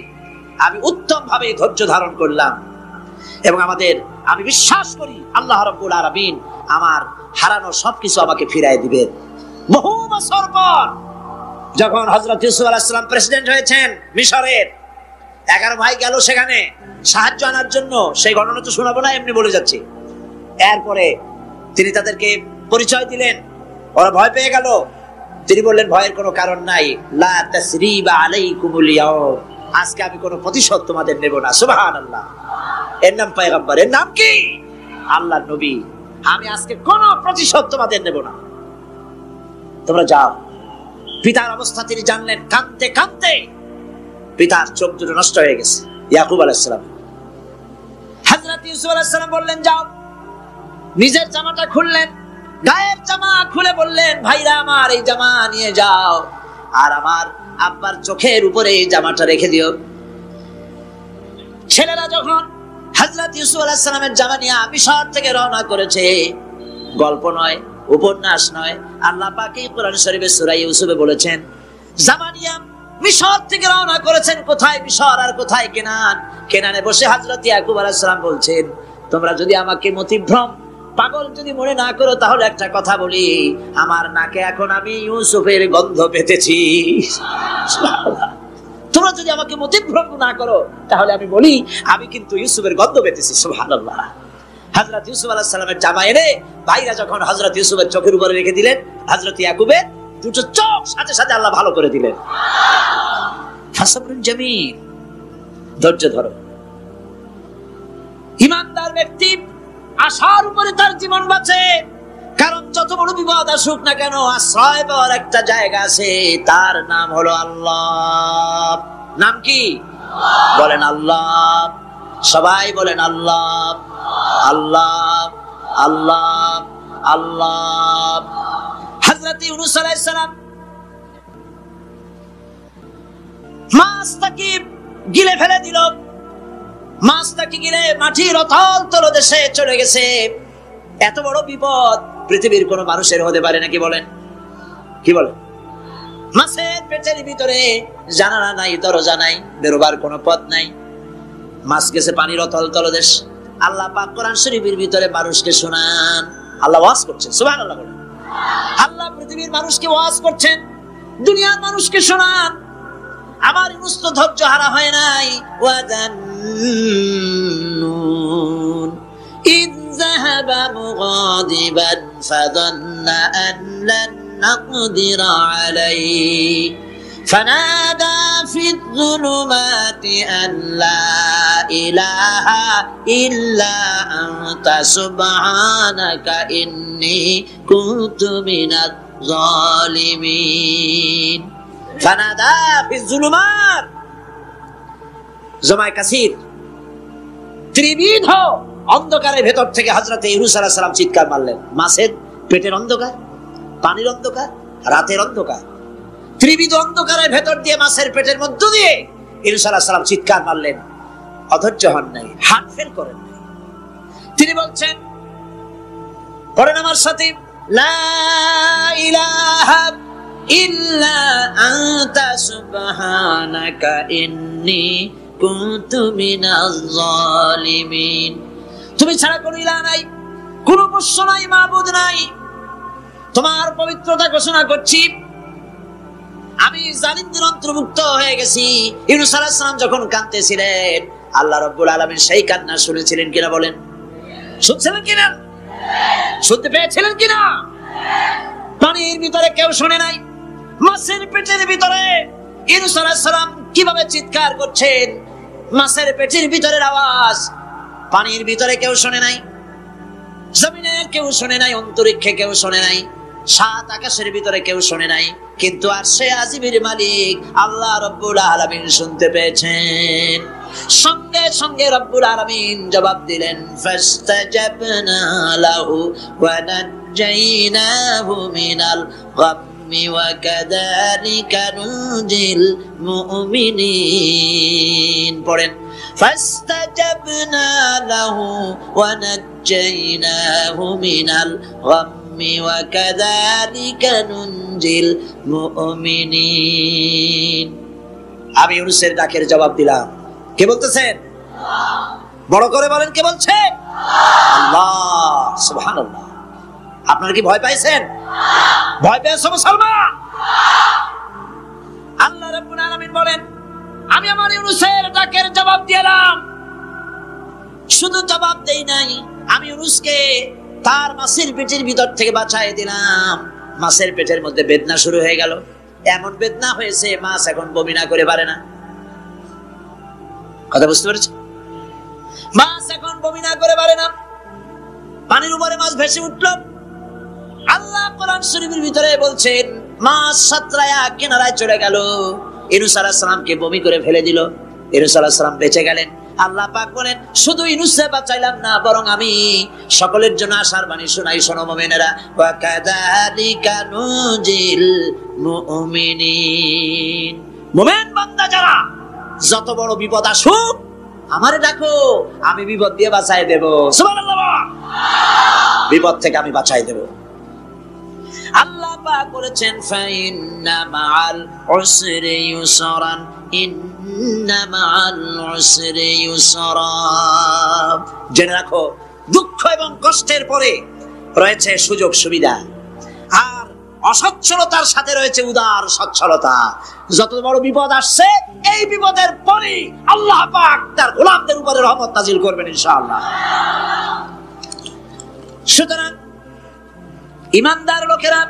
আমি উত্তম ভাবে ধৈর্য ধারণ করলাম, এবং আমি বিশ্বাস করি আল্লাহ রাব্বুল আলামিন আমার হারানো সবকিছু আমাকে ফিরাই দিবেন। বহু বছর পর যখন হযরত ইউসুফ আলাইহিস সালাম প্রেসিডেন্ট হয়েছেন মিশরের, 11 ভাই গেল সেখানে সাহায্য আনার জন্য। সেই ঘটনা তো শোনাবো না, এমনি বলে যাচ্ছি। এরপরে তিনি তাদেরকে পরিচয় দিলেন, ওরা ভয় পেয়ে গেল। তিনি বললেন, ভয়ের কোনো কারণ নাই, লা তাসরিবা আলাইকুমুল ইয়াউম, আজকে আমি কোনো প্রতিশোধ তোমাদের নেব না। সুবহানাল্লাহ। এর নাম পয়গম্বর, এর নাম কি? আল্লাহর নবী। আমি আজকে কোনো প্রতিশোধ তোমাদের নেব না, তোমরা যাও। পিতার অবস্থা তিনি জানলেন, কাঁদতে কাঁদতে পিতার চোখ দুটো নষ্ট হয়ে গেছে। ইয়াকুব আলাইহিস সালাম, হযরত ইউসুফ আলাইহিস সালাম বললেন, যাও। নিজের জামাটা খুললেন, গায়ের জামা খুলে বললেন, ভাইরা আমার এই জামা নিয়ে যাও, আর আমার আব্বার চোখের উপরে এই জামাটা রেখে দিও। ছেলেরা যখন হযরত ইউসুফ আলাইহিস সালামের জামা নিয়ে মিশর থেকে রওনা করেছে, গল্প নয়, উপন্যাস নয়, আল্লাহ পাক এই কোরআন শরীফে সূরা ইউসুফে বলেছেন, জামা নিয়ে মিশর থেকে রওনা করেছেন। কোথায় মিশর আর কোথায় কেনান? কেনানে বসে হযরত ইয়াকুব আলাইহিস সালাম বলছেন, তোমরা যদি আমাকে মতিভ্রম পাগল যদি মনে না করো, তাহলে একটা কথা বলি, আমার নাকে এখন আমি ইউসুফের গন্ধ পেতেছি। সুবহানাল্লাহ। তোমরা যদি আমাকে মতিভ্রম না করো, তাহলে আমি বলি আমি কিন্তু ইউসুফের গন্ধ পেতেছি। সুবহানাল্লাহ। হযরত ইউসুফ আলাইহিস সালামের জামা এনে ভাইরা যখন হযরত ইউসুফের চোখের উপরে রেখে দিলেন, হযরত ইয়াকুবের দুটো চোখ সাথে সাথে আল্লাহ ভালো করে দিলেন। ফাসবরুন জামিল, ধৈর্য ধরো। ঈমানদার ব্যক্তি আশার উপরে তার জীবন বাঁচে, কারণ যত বড় বিপদ আসুক না কেন, আশ্রয় পাওয়ার একটা জায়গা আছে, তার নাম হলো আল্লাহ। নাম কি? বলেন আল্লাহ। সবাই বলেন আল্লাহ, আল্লাহ, আল্লাহ, আল্লাহ। হযরত ইউনূস আলাইহিস সালাম মাছটাকে গিলে ফেলে দিল, মাছটাকে গিলে মাটির অতল তলদেশে চলে গেছে। এত বড় বিপদ পৃথিবীর কোন মানুষের হতে পারে নাকি? বলেন, কি বলেন? মাছের পেটের ভিতরে জানালা নাই, দরজা নাই, বেরোবার কোনো পথ নাই, মাছ গেছে পানির অতল তলদেশ। আল্লাহ পাক কোরআন শরীফের ভিতরে মানুষকে শোনান, আল্লাহ ওয়াজ করছেন। সুবহানাল্লাহ বলেন। আল্লাহ পৃথিবীর মানুষকে ওয়াজ করছেন, দুনিয়ার মানুষকে শোনান। আমার ইউনূস তো ধৈর্য হারা হয় নাই। ওয়াদান্নুন ইয যাহাবা মুগাদিবান ফাযান্না আন লান নাকদিরা আলাইহি ফানাদা ফিয যুলুমাতি আন লা ইলাহা ইল্লা আনতা সুবহানাকা ইন্নী কুনতু মিনাজ জালিমিন। ফানাদা ফিয যুলুমাত, জমায়ে কাসির, ত্রিবিধ অন্ধকারের ভেতর থেকে হযরত ইউনূস আলাইহিস সালাম চিৎকার মারলেন। মাছের পেটের অন্ধকার, পানির অন্ধকার, রাতের অন্ধকার, ত্রিবিধ অন্ধকারের ভেতর দিয়ে মাছের পেটের মধ্য দিয়ে ইউনূস আলাইহিস সালাম চিৎকার মারলেন। অধৈর্য হন নাই, হাত ফেল করেন নাই। তিনি বলছেন, পড়েন আমার সাথে, লা ইলাহা ইল্লা আনতা সুবহানাকা ইন্নী কুনতু মিনাজ জালিমিন। তুমি ছাড়া কোনো ইলাহ নাই, কোনো বস্য নাই, মাবুদ নাই। তোমার পবিত্রতা ঘোষণা করছি, আমি জালিমদের অন্তর্ভুক্ত হয়ে গেছি। ইউনূস আলাইহিস সালাম যখন কাঁদতেছিলেন, আল্লাহ রাব্বুল আলামিন সেই কান্না শুনেছিলেন কিনা? বলেন, শুনছিলেন কিনা? শুনতে পেয়েছিলেন কিনা? পানির ভিতরে কেউ শুনে নাই, মাছের পেটের ভিতরে ইউনূস আলাইহিস সালাম কিভাবে চিৎকার করছেন, মাছের পেটের ভিতরের আওয়াজ পানির ভিতরে কেউ শুনে নাই, জমিনের কেউ শুনে নাই, অন্তরিক্ষে কেউ শুনে নাই, সাত আকাশের ভিতরে কেউ শুনে নাই, কিন্তু আরশে আজিমের মালিক আল্লাহ রাব্বুল আলামিন শুনতে পেয়েছেন। সঙ্গে সঙ্গে রব্বুল আলামিন জবাব দিলেন, ফাস্তাজাবনা লাহু ওয়া নাজ্জাইনাহু মিনাল গাম্মি ওয়া কাযালিকা নুজিল মুমিনিন। পড়েন, ফাস্তাজাবনা লাহু ওয়া নাজ্জাইনাহু মিনাল গাম্মি ওয়া কাযালিকা নুজিল মুমিনিন। আমি ইউনূসের ডাকের জবাব দিলাম। কে বলতেছেন? বড় করে বলেন, কে বলছে? আল্লাহ। সুবহানাল্লাহ। আপনারা কি ভয় পাইছেন? ভয় পেয়েছো মুসলমান? আল্লাহ রাব্বুল আলামিন বলেন, আমি আমার ইউনূসের ডাকের জবাব দিলাম। শুধু জবাব দেই নাই, আমি ইউনূসকে তার মাছের পেটের ভিতর থেকে বাঁচায় দিলাম। মাছের পেটের মধ্যে বেদনা শুরু হয়ে গেল, এমন বেদনা হয়েছে মাছ এখন বমি না করে পারে না। কথা বুঝতে পেরেছেন? মাছ এখন বমি না করে পারে না, পানির উপরে মাছ ভেসে উঠল। আল্লাহ কোরআন শরীফের ভিতরে বলছেন, মাছ সাতরায়া কিনারায় চলে গেল, ইউনূস আলাইহিস সালামকে বমি করে ফেলে দিল। ইউনূস আলাইহিস সালাম বেঁচে গেলেন। আল্লাহ পাক বলেন, শুধু ইউনূসকে বাঁচাইলাম না, বরং আমি সকলের জন্য আশার বাণী শোনাই। শোনো মুমিনেরা, ওয়া কাযালিকা নুজিল মুমিনিন। মুমিন বান্দা যারা, যত বড় বিপদ আসুক আমারে ডাকো, আমি বিপদ দিয়ে বাঁচাই দেব। সুবহানাল্লাহ, বিপদ থেকে আমি বাঁচাই দেব। আল্লাহ পাক বলেছেন ফাইন্না মাআল উসরি ইউসরান, ইন্না মাআল উসরি ইউসরা। জেনে রাখো, দুঃখ এবং কষ্টের পরে রয়েছে সুযোগ সুবিধা, আর অসচ্ছলতার সাথে রয়েছে উদার সচ্ছলতা। যত বড় বিপদ আসছে, এই বিপদের পরে আল্লাহ পাক তার গোলামদের উপরে রহমত নাজিল করবেন ইনশাআল্লাহ। সুতরাং ঈমানদার লোকেরা,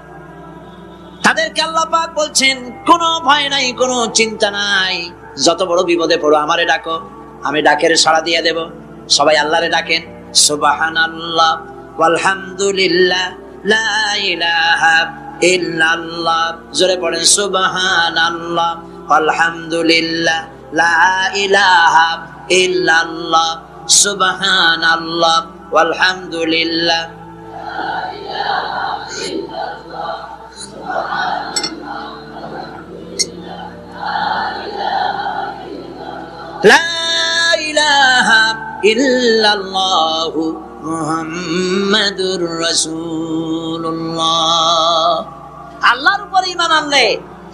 তাদেরকে আল্লাহ পাক বলছেন কোনো ভয় নাই, কোনো চিন্তা নাই, যত বড় বিপদে পড়ো আমারে ডাকো, আমি ডাকের সাড়া দিয়ে দেব। সবাই আল্লাহরে ডাকেন, সুবহানাল্লাহ ওয়ালহামদুলিল্লাহ লা ইলাহা ইল্লাল্লাহ। জোরে পড়েন সুবহানাল্লাহ ওয়ালহামদুলিল্লাহ লা ইলাহা ইল্লাল্লাহ, সুবহানাল্লাহ ওয়ালহামদুলিল্লাহ লা ইলাহা ইল্লাল্লাহ, লা ইলাহা ইল্লাল্লাহ মুহাম্মাদুর রাসূলুল্লাহ। আল্লাহর উপর ঈমান আনলে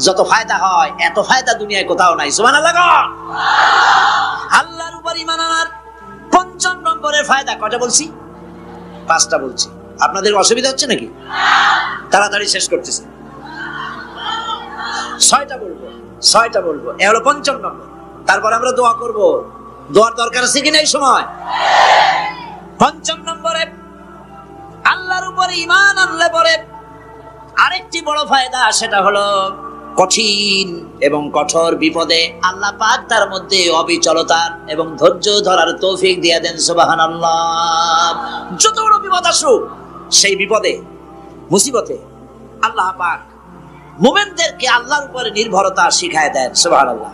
যত ফায়দা হয়, এত ফায়দা দুনিয়ায় কোথাও নাই। সুবহানাল্লাহ। আল্লাহর উপর ঈমান আনার ৫ম নম্বরের ফায়দা কয়টা বলছি? 5টা বলছি। আপনাদের অসুবিধা হচ্ছে নাকি? তাড়াতাড়ি শেষ করতেছি। 6টা বলবো। এ হলো ৫ম নম্বর। তারপর আমরা দোয়া করব। দোয়ার দরকার আছে কি নাই সময়? ৫ম নম্বরে আল্লাহর উপর ঈমান আনলে পরে আরেকটি বড় ফায়দা, সেটা হলো কঠিন এবং কঠোর বিপদে আল্লাহ পাক তার মধ্যে অবিচলতার এবং ধৈর্য ধরার তৌফিক দিয়ে দেন। সুবহানাল্লাহ। যত বড় বিপদ আসুক, সেই বিপদে মুসিবতে আল্লাহ পাক মুমিনদেরকে আল্লাহর উপরে নির্ভরতা শিখায় দেন। সুবহানাল্লাহ।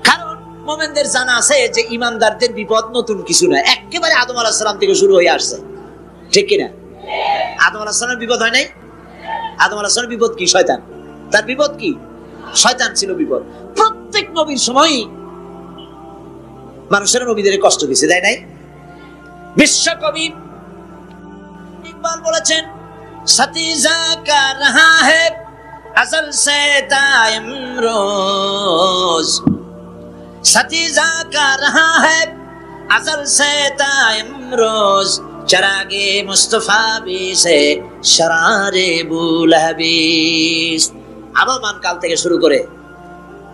কারণ মুমিনদের জানা আছে যে ঈমানদারদের বিপদ নতুন কিছু নয়, একেবারে আদম আলাইহিস সালাম থেকে শুরু হয়ে আসছে, ঠিক কি না? আদম আলাইহিস সালামের বিপদ হয় নাই? আদম আলাইহিস সালামের বিপদ কি? শয়তান। তার বিপদ কি? শয়তান ছিল বিপদ। প্রত্যেক নবীর সময় মানুষের নবীদের কষ্ট দিয়েছে, তাই নাই? বিশ্বকবি ইকবাল বলেছেন, সতীজা কা রহা है अजल से दायम रोज, सतीजा का रहा है अजल से दायम रोज, चरागे मुस्तफा भी से शरारे बुलहबीस। আগমন কাল থেকে শুরু করে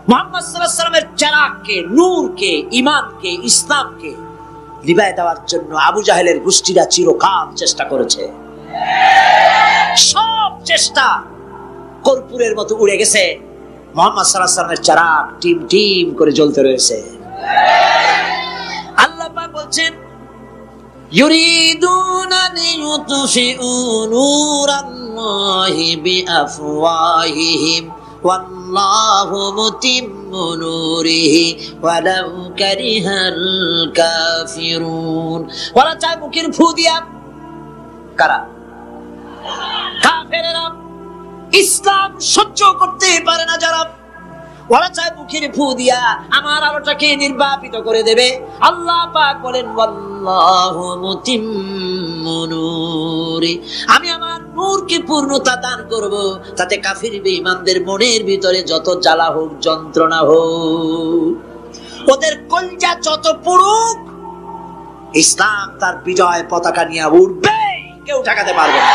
মুহাম্মদ সাল্লাল্লাহু আলাইহি ওয়াসাল্লামের চিরাগকে, নূরকে, ঈমানকে, ইসলামকে নিভায় দেওয়ার জন্য আবু জাহেলের গোষ্ঠীরা চিরকাল চেষ্টা করেছে। সব চেষ্টা কর্পূরের মতো উড়ে গেছে, মুহাম্মদ সাল্লাল্লাহু আলাইহি ওয়াসাল্লামের চিরাগ টিম টিম করে জ্বলতে রয়েছে। আল্লাহ পাক বলছেন, ইউরিদুনা লিইউতফিউ নূরাল্লাহি বিআফওয়াহিহিম ওয়াল্লাহু মুতিম্মু নূরিহি ওয়ালাউ কারিহাল কাফিরুন। ওরা চায় মুখের ফু দিয়া, কারা? কাফেরেরা। ইসলাম সহ্য করতে পারে না যারা, ওরা চায় মুখের ফু দিয়া আমার আলোটাকে নির্বাপিত করে দেবে। আল্লাহ পাক বলেন, ওয়াল্লাহু মুতিম্মু নূরি, আমি আমার নূরকে পূর্ণতা দান করব, তাতে কাফির বেঈমানদের মনের ভিতরে যত জ্বালা হোক, যন্ত্রণা হোক, ওদের কলজা যত পুড়ুক, ইসলাম তার বিজয় পতাকা নিয়ে উঠবে, কেউ ঠেকাতে পারবে না।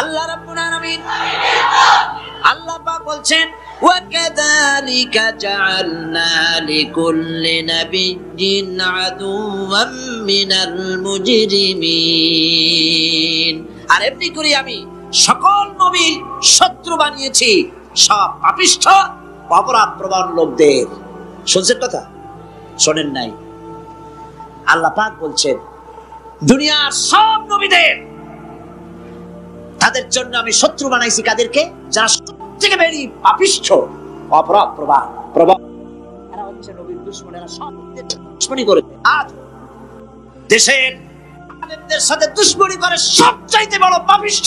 আল্লাহ রাব্বুল আলামিন, আল্লাহ পাক বলছেন, ওয়া কাযালিকা জাআলনা লিকুল্লি নাবিয়্যিন আদুওয়াম মিনাল মুজরিমিন। আর এমনি করে আমি সকল নবীর শত্রু বানিয়েছি সব পাপিষ্ঠ অপরাধপ্রবণ লোকদের। শুনছেন কথা? শোনেন নাই? আল্লাহ পাক বলছেন, দুনিয়ার সব নবীদের, তাদের জন্য আমি শত্রু বানাইছি কাদেরকে? যারা সবথেকে বেশি পাপিষ্ঠ অপরাধপ্রবণ। এরা হচ্ছে নবীর দুশমন, এরা সব দুশমনি করে। আজ দেশের আলেমদের সাথে দুশমনি করে সবচাইতে বড় পাপিষ্ঠ।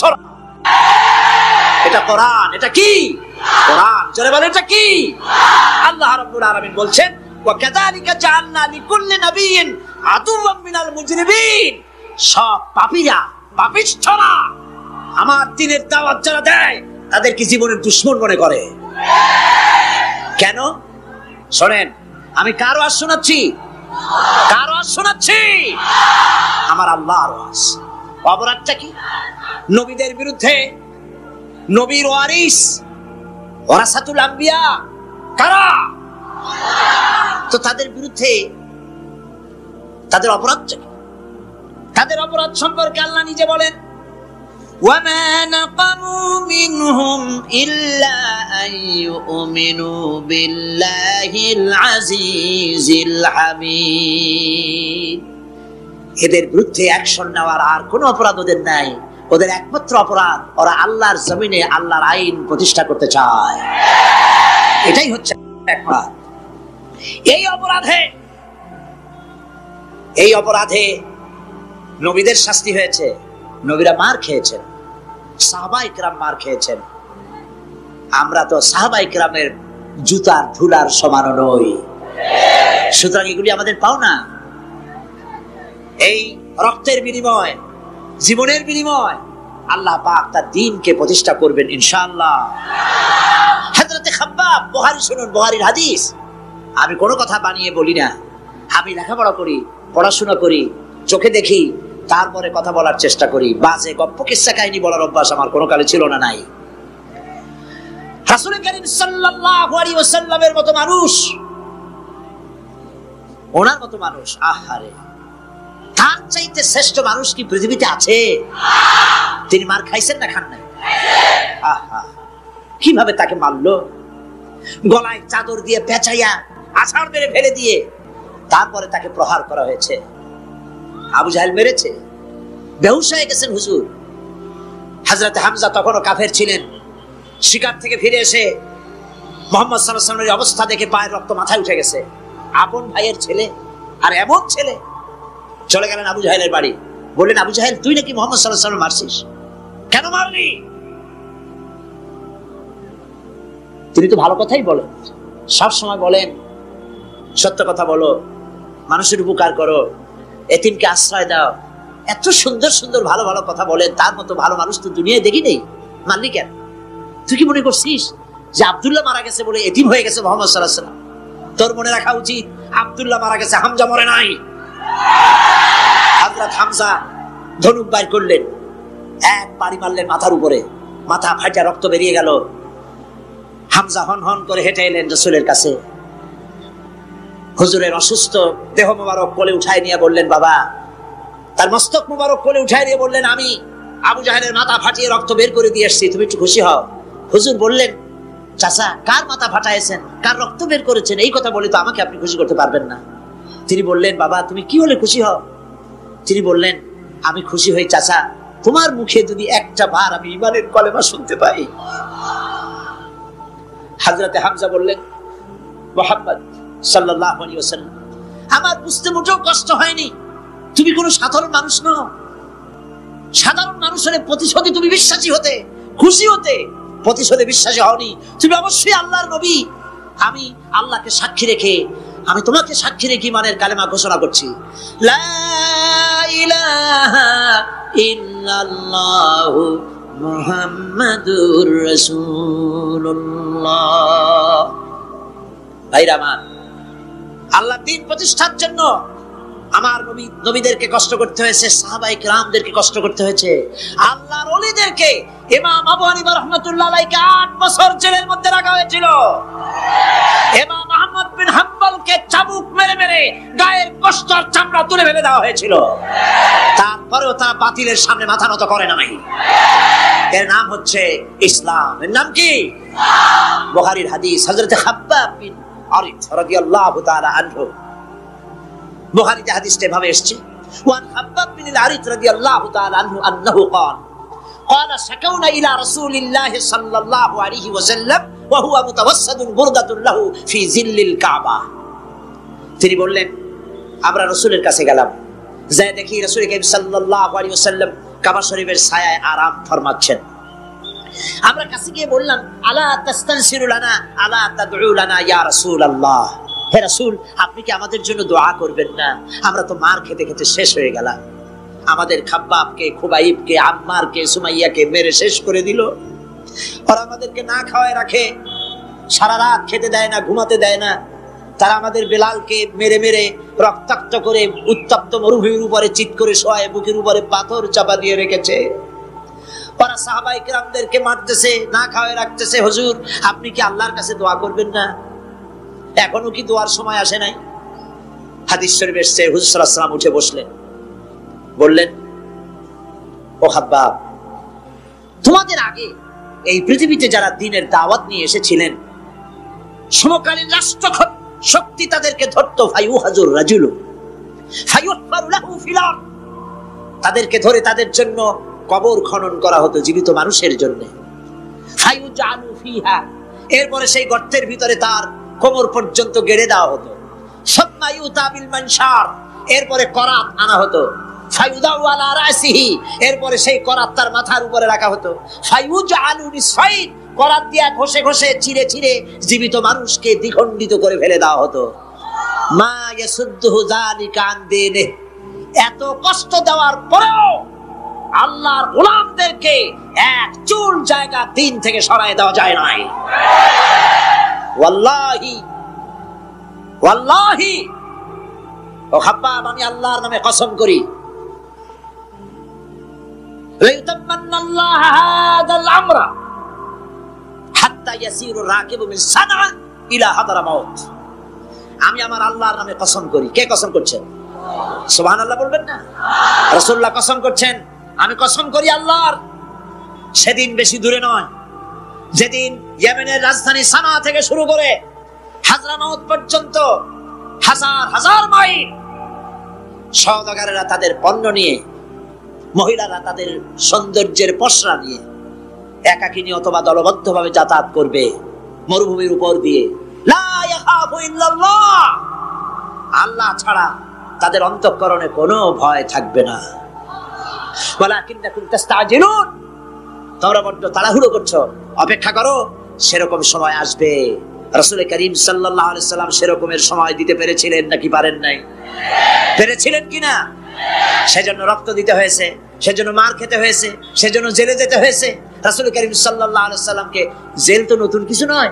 এটা কোরআন, এটা কি? কোরআন। জোরে বলেন এটা কি? আল্লাহ রাব্বুল আলামিন বলছেন ওয়া কাযালিকা জাআলনা লিকুল্লি নাবিয়্যিন আদুওয়াম মিনাল মুজরিমিন। সব পাপীরা, পাপিষ্ঠরা আমার দ্বীনের দাওয়াত যারা দেয় তাদেরকে জীবনের দুশমন মনে করে। কেন? শোনেন, আমি কার ওয়াজ শোনাচ্ছি? কার ওয়াজ শোনাচ্ছি? আমার আল্লাহর ওয়াজ। অপরাধটা কি? নবীদের বিরুদ্ধে, নবীর ওয়ারিস ওয়ারাসাতুল আম্বিয়া কারা, তো তাদের বিরুদ্ধে তাদের অপরাধটা কি? তাদের অপরাধ সম্পর্কে আল্লাহ নিজে বলেন ওয়ামা নাকামু মিনহুম ইল্লা আন ইউমিনু বিল্লাহিল আজিজিল হামিদ। এদের বিরুদ্ধে অ্যাকশন নেওয়ার আর কোনো অপরাধ ওদের নাই। ওদের একমাত্র অপরাধ ওরা আল্লাহর জমিনে আল্লাহর আইন প্রতিষ্ঠা করতে চায়। এটাই হচ্ছে অপরাধ। এই অপরাধে নবীদের শাস্তি হয়েছে। নবীরা মার খেয়েছেন, সাহাবায়ে কেরাম মার খেয়েছেন। আমরা তো সাহাবায়ে কেরামের জুতার ধুলার সমান নই, সুতরাং এগুলি আমাদের পাওনা। এই রক্তের বিনিময়, জীবনের বিনিময় আল্লাহ পাক তার দ্বীনকে প্রতিষ্ঠা করবেন ইনশাআল্লাহ। হযরতে খাব্বাব, বুখারী শুনুন, বুখারীর হাদিস। আমি কোনো কথা বানিয়ে বলি না, আমি লেখাপড়া করি, পড়াশোনা করি, চোখে দেখি, তারপরে কথা বলার চেষ্টা করি। বাজে গপ্প কিসসা কাহিনী বলার অভ্যাস আমার কোনো কালে ছিল না, নাই। রাসূল কারীম সাল্লাল্লাহু আলাইহি ওয়াসাল্লামের মতো মানুষ, ওনার মতো মানুষ, আহারে, তার চাইতে শ্রেষ্ঠ মানুষ কি পৃথিবীতে আছে? তিনি মার খাইছেন না খান নাই? আহা, কিভাবে তাকে মারলো! গলায় চাদর দিয়ে পেঁচাইয়া আছাড় মেরে ফেলে দিয়ে তারপরে তাকে প্রহার করা হয়েছে। আবু জাহেল মেরেছে, বেহুশ হয়ে গেছেন হুজুর। হযরত হামজা তখনও কাফের ছিলেন। শিকার থেকে ফিরে এসে মুহাম্মদ সাল্লাল্লাহু আলাইহি ওয়াসাল্লামের অবস্থা দেখে পায়ের রক্ত মাথায় উঠে গেছে। আপন ভাইয়ের ছেলে, আর এমন ছেলে। চলে গেলেন আবু জাহেলের বাড়ি, বললেন আবু জাহেল, তুই নাকি মুহাম্মদ সাল্লাল্লাহু আলাইহি ওয়াসাল্লাম মারছিস, কেন মারলি? তিনি তো ভালো কথাই বলেন, সব সময় বলেন সত্য কথা বলো, মানুষের উপকার করো, এতিমকে আশ্রয় দাও। এত সুন্দর সুন্দর ভালো ভালো কথা বলেন, তার মতো ভালো মানুষ তো দুনিয়ায় দেখি নেই। মারলি কেন? তুই কি মনে করছিস যে আব্দুল্লাহ মারা গেছে বলে এতিম হয়ে গেছে মুহাম্মদ সাল্লাল্লাহু আলাইহি ওয়াসাল্লাম? তোর মনে রাখা উচিত আব্দুল্লাহ মারা গেছে, হামজা মরে নাই। হযরত হামজা ধনুক বাইর করলেন, এক বাড়ি মারলেন মাথার উপরে, মাথা ফাটা রক্ত বেরিয়ে গেল। হামজা হন হন করে হেঁটে এলেন রাসূলের কাছে। হুজুরের অসুস্থ দেহ মোবারক কোলে উঠায় নিয়ে বললেন, বাবা, তার মস্তক মোবারক কোলে উঠায় নিয়ে বললেন, আমি আবু জাহেলের মাথা ফাটিয়ে রক্ত বের করে দিয়ে এসেছি, তুমি একটু খুশি হও। হুজুর বললেন, চাচা, কার মাথা ফাটাইছেন, কার রক্ত বের করেছেন, এই কথা বলে তো আমাকে আপনি খুশি করতে পারবেন না। তিনি বললেন, বাবা, তুমি কি হলে খুশি হও? তিনি বললেন, আমি খুশি হই চাচা, তোমার মুখে যদি একটা বার আমি ঈমানের কলেমা শুনতে পাই। হযরতে হামজা বললেন, মুহাম্মদ সাল্লাল্লাহু আলাইহি ওয়াসাল্লাম, আমার বুঝতে মোটেও কষ্ট হয়নি, তুমি কোনো সাধারণ মানুষ নও। সাধারণ মানুষের প্রতিশোধে তুমি বিশ্বাসী হতে, খুশি হতে, প্রতিশোধে বিশ্বাসী হওনি। তুমি অবশ্যই আল্লাহর নবী। আমি আল্লাহকে সাক্ষী রেখে, আমি তোমাকে সাক্ষী রেখে ঈমানের কালেমা ঘোষণা করছি, লা ইলাহা ইল্লাল্লাহু মুহাম্মাদুর রাসূলুল্লাহ। ভাইরা আমার, আল্লাহর দ্বীন প্রতিষ্ঠার জন্য আমার নবীদেরকে কষ্ট করতে হয়েছে, সাহাবায়ে কেরামদেরকে কষ্ট করতে হয়েছে, আল্লাহর ওলিদেরকে। ইমাম আবু হানিফা রাহমাতুল্লাহ আলাইহি 8 বছর জেলের মধ্যে রাখা হয়েছিল। ইমাম আহমদ বিন হাম্বলকে চাবুক মেরে মেরে গায়ের কষ্ট আর চামড়া তুলে ফেলে দেওয়া হয়েছিল। তারপরেও তারা বাতিলের সামনে মাথা নত করে নাই। এর নাম হচ্ছে ইসলাম। এর নাম কি? বুখারীর হাদিস, হযরত খাব্বাব বিন আরিত রাদিয়াল্লাহু তাআলা আনহু। বুখারীতে হাদিসটা এভাবে এসেছে, ওয়ান খাব্বাব বিন আরিত রাদিয়াল্লাহু তাআলা আনহু আন্নাহু قال شكونا الى رسول الله صلى الله عليه وسلم وهو متوسد بردة له في ظل الكعبة। তিনি বললেন, আমরা রাসূলের কাছে গেলাম, যাই দেখি রাসূল করিম সাল্লাল্লাহু আলাইহি ওয়াসাল্লাম কাবা শরীফের ছায়ায় আরাম ফরমাচ্ছেন। আমরা কাছে গিয়ে বললাম, আলা তাস্তানসিরু লানা আলা তাদউ লানা ইয়া রাসূলুল্লাহ, হে রাসূল আপনি কি আমাদের জন্য দোয়া করবেন না? আমরা তো মার খেতে খেতে শেষ হয়ে গেলাম, আমাদের খাব্বাবকে, খুবাইবকে, আম্মারকে, সুমাইয়াকে মেরে শেষ করে দিল। আর আমাদেরকে না খাওয়ায় রাখে, সারা রাত খেতে দেয় না, ঘুমাতে দেয় না। তারা আমাদের বেলালকে মেরে মেরে রক্তাক্ত করে উত্তপ্ত মরুভূমির উপরে চিৎ করে শোয়ায়, বুকের উপরে পাথর চাপা দিয়ে রেখেছে। ওরা সাহাবায়ে কেরামদেরকে মারতেছে, না খাওয়ায় রাখতেছে। হুজুর আপনি কি আল্লাহর কাছে দোয়া করবেন না? এখনো কি দোয়ার সময় আসে নাই? হাদিস শরীফে এসেছে, হুজুর সাল্লাল্লাহু আলাইহি ওয়াসাল্লাম উঠে বসলেন, বললেন, ও খাব্বাব, তোমাদের আগে এই পৃথিবীতে যারা দ্বীনের দাওয়াত নিয়ে এসেছিলেন, সমকালীন রাষ্ট্র শক্তি তাদেরকে ধরতো, ফায়ুহাজুর রাজুলু ফায়ুহফারু লাহু ফিল আরদ, তাদেরকে ধরে তাদের জন্য কবর খনন করা হতো জীবিত মানুষের জন্য। ফায়ুজালু ফিহা, এরপরে সেই গর্তের ভিতরে তার কোমর পর্যন্ত গেড়ে দেওয়া হতো। সুম্মা ইউতা বিল মানশার, এরপরে করাত আনা হতো। ফায়ুদাউ আলা রাসিহি, এরপরে সেই করাত তার মাথার উপরে রাখা হতো। ফায়ুজালু নিসাইদ, করাত দিয়া ঘষে ঘষে চিরে চিরে জীবিত মানুষকে দ্বিখণ্ডিত করে ফেলে দেওয়া হতো। মা ইয়াসুদ্দুহু যালিকা আন দীনিহি, এত কষ্ট দেওয়ার পরেও আল্লাহর গোলামদেরকে এক চুল জায়গা দিন থেকে সরায় দেওয়া যায় নাই। ওয়াল্লাহি ওয়াল্লাহি, ও খাব্বাব আমি আল্লাহর নামে কসম করি, লাইতামান্নাল্লাহু হাদাল আমরা হাত্তা ইয়াসিরু রাকিবু মিন সানআ ইলা হাদরামাউত, আমি আমার আল্লাহর নামে কসম করি। কে কসম করছেন? সুবহানাল্লাহ বলবেন না? রাসূলুল্লাহ কসম করছেন, আমি কসম করি আল্লাহর, সেদিন বেশি দূরে নয় যেদিন ইয়েমেনের রাজধানী সানা থেকে শুরু করে হাজরামাউত পর্যন্ত হাজার হাজার মাইল সওদাগরেরা তাদের পণ্য নিয়ে, মহিলারা তাদের সৌন্দর্যের পসরা নিয়ে একাকিনী অথবা দলবদ্ধভাবে যাতায়াত করবে মরুভূমির উপর দিয়ে। লা ইয়াখাফু ইল্লাল্লাহ, আল্লাহ ছাড়া তাদের অন্তঃকরণে কোনো ভয় থাকবে না। ওয়ালাকিন্নাকুম তাস্তাজিলুন, তোমরা বড্ড তাড়াহুড়ো করছো, অপেক্ষা করো, সেরকম সময় আসবে। রাসূল করিম সাল্লাল্লাহু আলাইহি সাল্লাম সেরকমের সময় দিতে পেরেছিলেন নাকি পারেন নাই? পেরেছিলেন কিনা? সেজন্য রক্ত দিতে হয়েছে, সেজন্য মার খেতে হয়েছে, সেজন্য জেলে যেতে হয়েছে। রাসূল করিম সাল্লাল্লাহু আলাইহি সাল্লামকে, জেল তো নতুন কিছু নয়।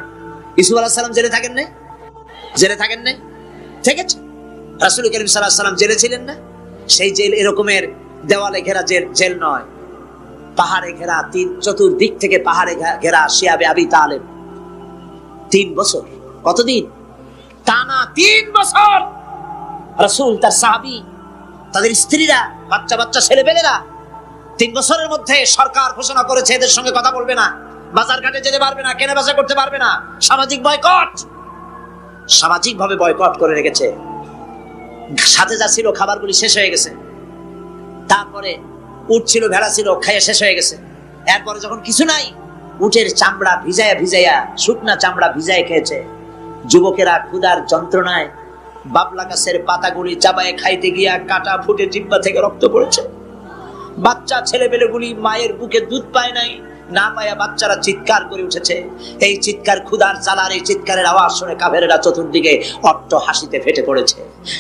ইউসুফ আলাইহিস সালাম জেলে থাকেন নাই? জেলে থাকেন নাই? ঠিক আছে, রাসূল করিম সাল্লাল্লাহু আলাইহি সাল্লাম জেলে ছিলেন না? সেই জেল এরকমের দেওয়ালে ঘেরা জেল নয়, পাহাড়ে ঘেরা, চতুর্দিক থেকে পাহাড়ে ঘেরা শিয়াবে আবি তালেব 3 বছর। কতদিন? টানা 3 বছর। রাসূল, তার সাহাবী, তাদের স্ত্রীরা, বাচ্চা বাচ্চা ছেলেপেলেরা 3 বছরের মধ্যে সরকার ঘোষণা করেছে এদের সঙ্গে কথা বলবে না, বাজার ঘাটে যেতে পারবে না, কেনা বেচা করতে পারবে না, সামাজিক বয়কট, সামাজিক ভাবে বয়কট করে রেখেছে। সাথে যা ছিল খাবারগুলি শেষ হয়ে গেছে, তারপরে উট ছিল, ভেড়া ছিল, খাইয়ে শেষ হয়ে গেছে। এরপরে যখন কিছু নাই, উটের চামড়া ভিজাইয়া ভিজাইয়া, শুকনা চামড়া ভিজায় খেয়েছে। যুবকেরা ক্ষুধার যন্ত্রণায় বাবলা গাছের পাতাগুলি চাবায়ে খাইতে গিয়া কাটা ফুটে জিহ্বা থেকে রক্ত পড়েছে। বাচ্চা ছেলেপেলেগুলি মায়ের বুকে দুধ পায় নাই, না পায়া বাচ্চারা চিৎকার করে উঠেছে। এই চিৎকার, ক্ষুধার জ্বালার এই চিৎকারের আওয়াজ শুনে কাফেরেরা চতুর্দিকে অট্ট হাসিতে ফেটে পড়েছে।